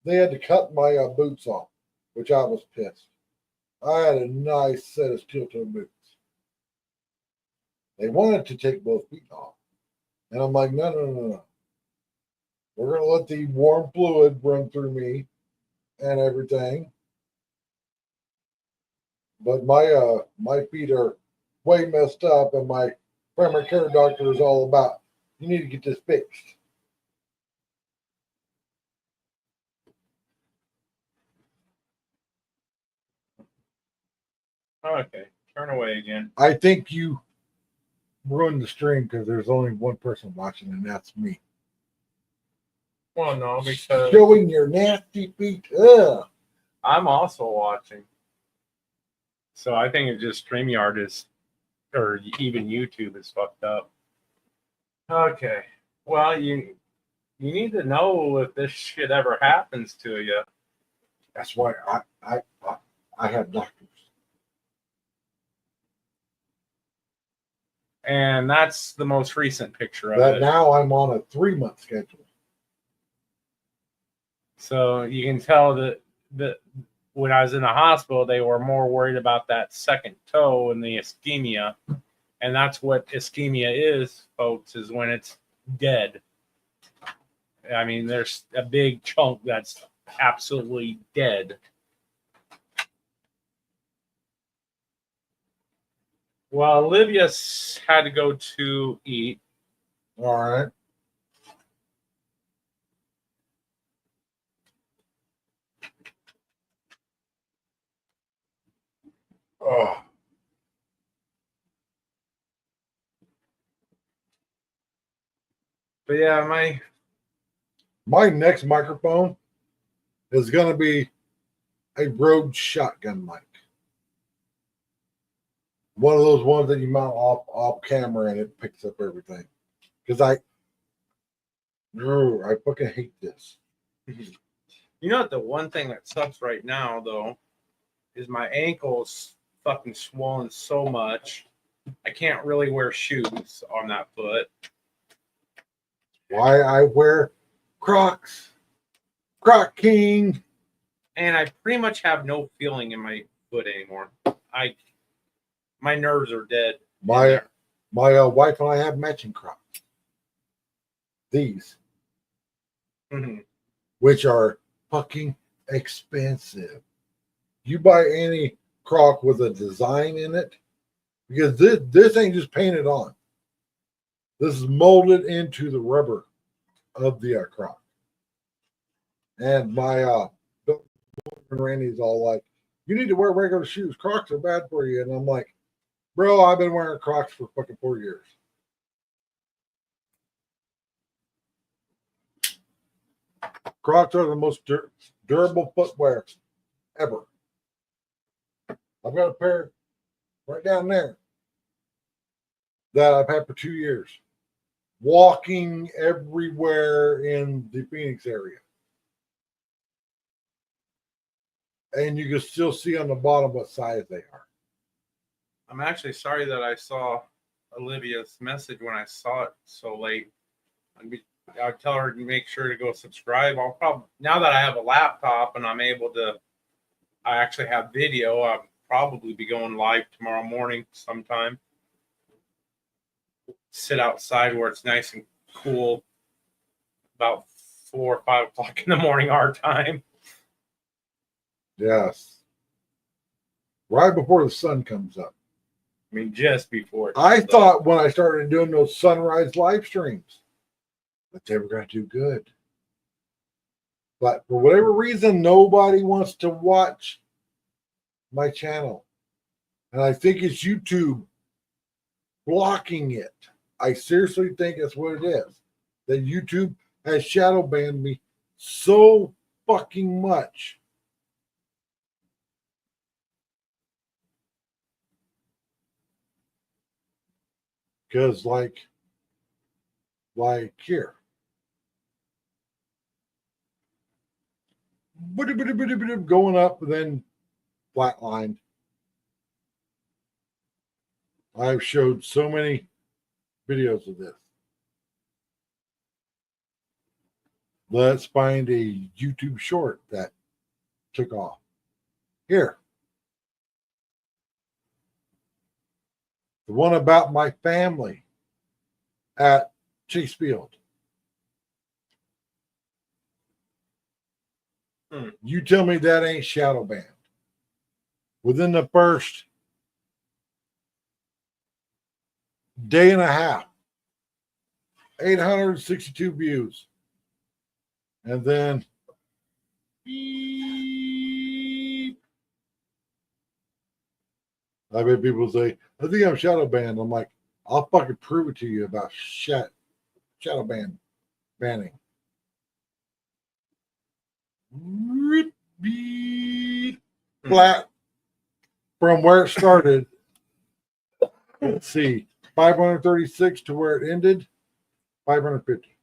They had to cut my boots off, which I was pissed. I had a nice set of steel toe boots. They wanted to take both feet off. And I'm like, no. We're going to let the warm fluid run through me and everything. But my feet are way messed up, and my primary care doctor is all about, you need to get this fixed. Okay. Turn away again. I think you ruined the stream because there's only one person watching, and that's me. Well, no, because Showing your nasty feet. Ugh. I'm also watching. So I think it's just StreamYard is, or even YouTube is fucked up. Okay. Well, you need to know if this shit ever happens to you. That's why I have doctors. And that's the most recent picture of That it. now I'm on a 3-month schedule. So you can tell that when I was in the hospital, they were more worried about that second toe and the ischemia. And that's what ischemia is, folks, is when it's dead. I mean, there's a big chunk that's absolutely dead. Well, Olivia's had to go to eat. All right. Oh. But yeah, My next microphone is going to be a Rode shotgun mic. One of those ones that you mount off camera and it picks up everything. Because I fucking hate this. you know what? The one thing that sucks right now, though, is my ankle's fucking swollen so much. I can't really wear shoes on that foot. Why I wear Crocs. Croc King. And I pretty much have no feeling in my foot anymore. My nerves are dead. My wife and I have matching Crocs. These, which are fucking expensive. You buy any Croc with a design in it, because this ain't just painted on. This is molded into the rubber of the Croc. And my Randy's all like, "You need to wear regular shoes. Crocs are bad for you." And I'm like, "Bro, I've been wearing Crocs for fucking 4 years." Crocs are the most durable footwear ever. I've got a pair right down there that I've had for 2 years, walking everywhere in the Phoenix area. And you can still see on the bottom what size they are. I'm actually sorry that I saw Olivia's message when I saw it so late. I'll tell her to make sure to go subscribe. I'll probably, now that I have a laptop and I'm able to, I actually have video, I'll probably be going live tomorrow morning sometime. Sit outside where it's nice and cool about 4 or 5 o'clock in the morning our time. Yes. Right before the sun comes up. I mean, just before. I thought when I started doing those sunrise live streams that they were going to do good. But for whatever reason, nobody wants to watch my channel. And I think it's YouTube blocking it. I seriously think that's what it is. That YouTube has shadow banned me so fucking much. Because like here. Going up and then flatlined. I've showed so many videos of this. Let's find a YouTube short that took off. Here. The one about my family at Chase Field. You tell me that ain't shadow banned. Within the first day and a half, 862 views. And then beep. I bet people say, "I think I'm shadow banned." I'm like, I'll fucking prove it to you about shadow banning. Flat from where it started. Let's see, 536 to where it ended, 550.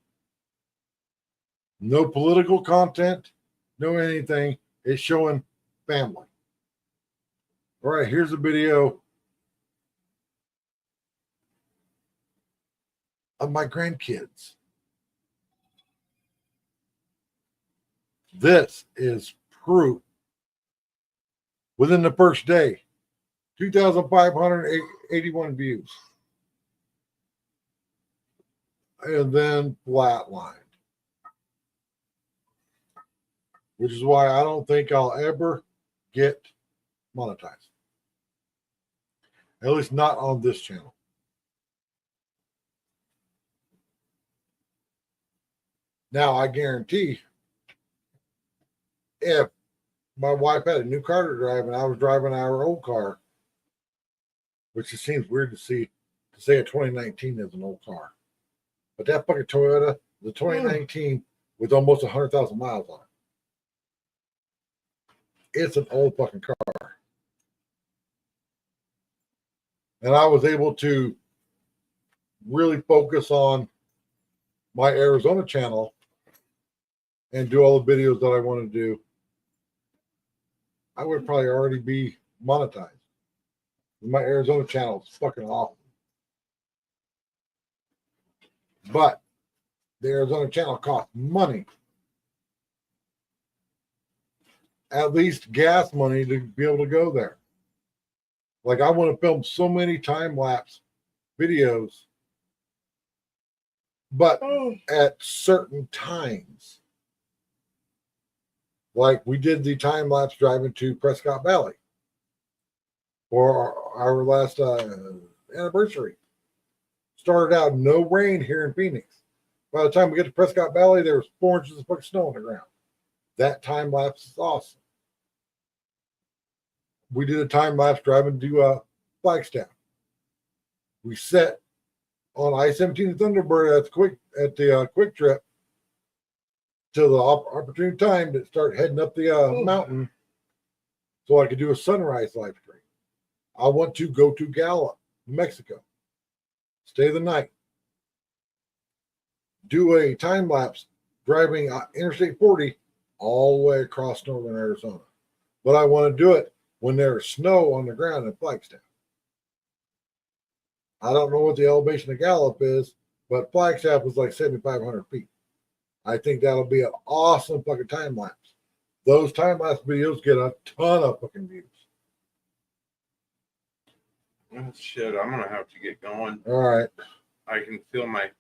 No political content, no anything. It's showing family. All right, here's a video of my grandkids. This is proof. Within the first day, 2,581 views. And then flatlined. Which is why I don't think I'll ever get monetized. At least not on this channel. Now, I guarantee if my wife had a new car to drive and I was driving our old car, which it seems weird to say a 2019 is an old car. But that fucking Toyota, the 2019 with almost 100,000 miles on it. It's an old fucking car. And I was able to really focus on my Arizona channel and do all the videos that I want to do. I would probably already be monetized. My Arizona channel is fucking awesome. But the Arizona channel costs money. At least gas money to be able to go there. Like I want to film so many time-lapse videos, but at certain times. Like we did the time-lapse driving to Prescott Valley for our last anniversary. Started out no rain here in Phoenix. By the time we get to Prescott Valley, there was 4 inches of fucking snow on the ground. That time lapse is awesome. We did a time lapse driving to Flagstaff. We set on I-17 Thunderbird at the Quick Trip till the opportune time to start heading up the mountain, so I could do a sunrise live stream. I want to go to Gallup, Mexico, stay the night, do a time lapse driving Interstate 40 all the way across northern Arizona. But I want to do it when there's snow on the ground in Flagstaff. I don't know what the elevation of Gallup is, but Flagstaff was like 7,500 feet. I think that'll be an awesome fucking time lapse. Those time lapse videos get a ton of fucking views. Oh, shit, I'm gonna have to get going. All right. I can feel my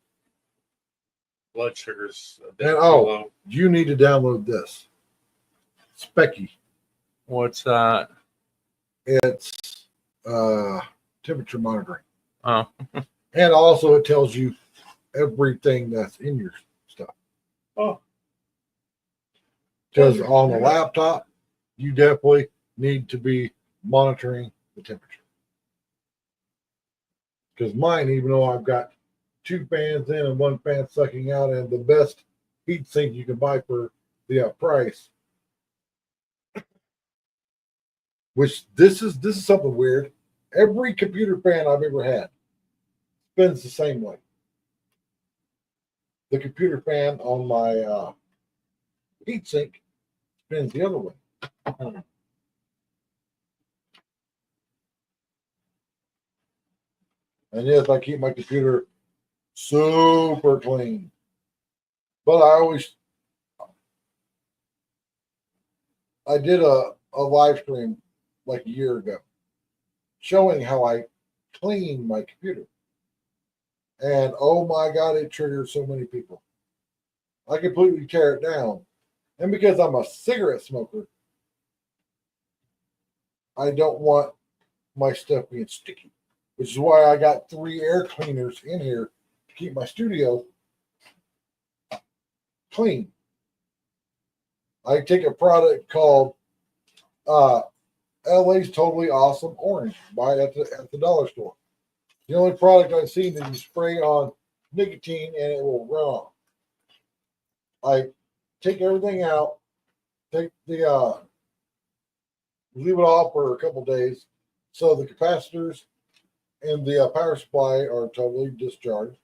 blood sugars a bit And too oh, low. you need to download this. Specky. What's that? It's temperature monitoring. Oh, And also it tells you everything that's in your stuff. Oh. Because on the laptop, you definitely need to be monitoring the temperature. Because mine, even though I've got 2 fans in and 1 fan sucking out, and the best heat sink you can buy for the price, which this is something weird. Every computer fan I've ever had spins the same way. The computer fan on my heatsink spins the other way. And yes, I keep my computer super clean. But I did a live stream like a year ago showing how I clean my computer. And oh my God, it triggers so many people. I completely tear it down. And because I'm a cigarette smoker, I don't want my stuff being sticky, which is why I got 3 air cleaners in here to keep my studio clean. I take a product called LA's Totally Awesome Orange. Buy it at the dollar store. The only product I've seen that you spray on nicotine and it will run off. I take everything out, take the leave it off for a couple days so the capacitors and the power supply are totally discharged.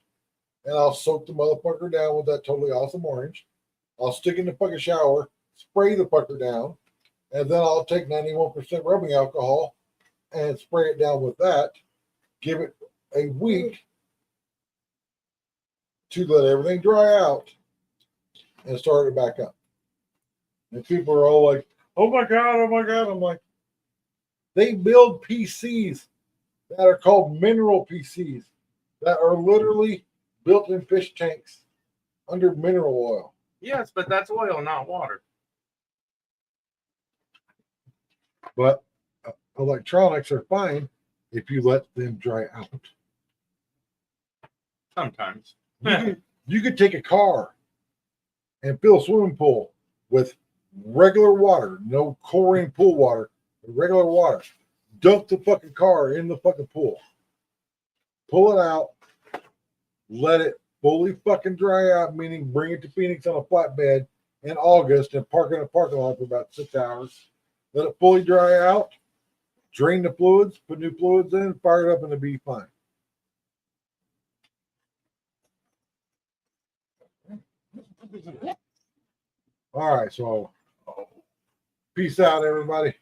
And I'll soak the motherfucker down with that Totally Awesome Orange. I'll stick in the fucking shower, spray the fucker down, and then I'll take 91% rubbing alcohol and spray it down with that. Give it a week to let everything dry out and start it back up. And people are all like, oh my God, oh my God. I'm like, they build PCs that are called mineral PCs that are literally built in fish tanks under mineral oil. yes, but that's oil, not water. But electronics are fine if you let them dry out. Sometimes. You could take a car and fill a swimming pool with regular water, no chlorine pool water, regular water. Dump the fucking car in the fucking pool. Pull it out. Let it fully fucking dry out, meaning bring it to Phoenix on a flatbed in August and park in a parking lot for about 6 hours. Let it fully dry out, drain the fluids, put new fluids in, fire it up, and it'll be fine. All right, so peace out, everybody.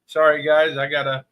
Sorry, guys. I gotta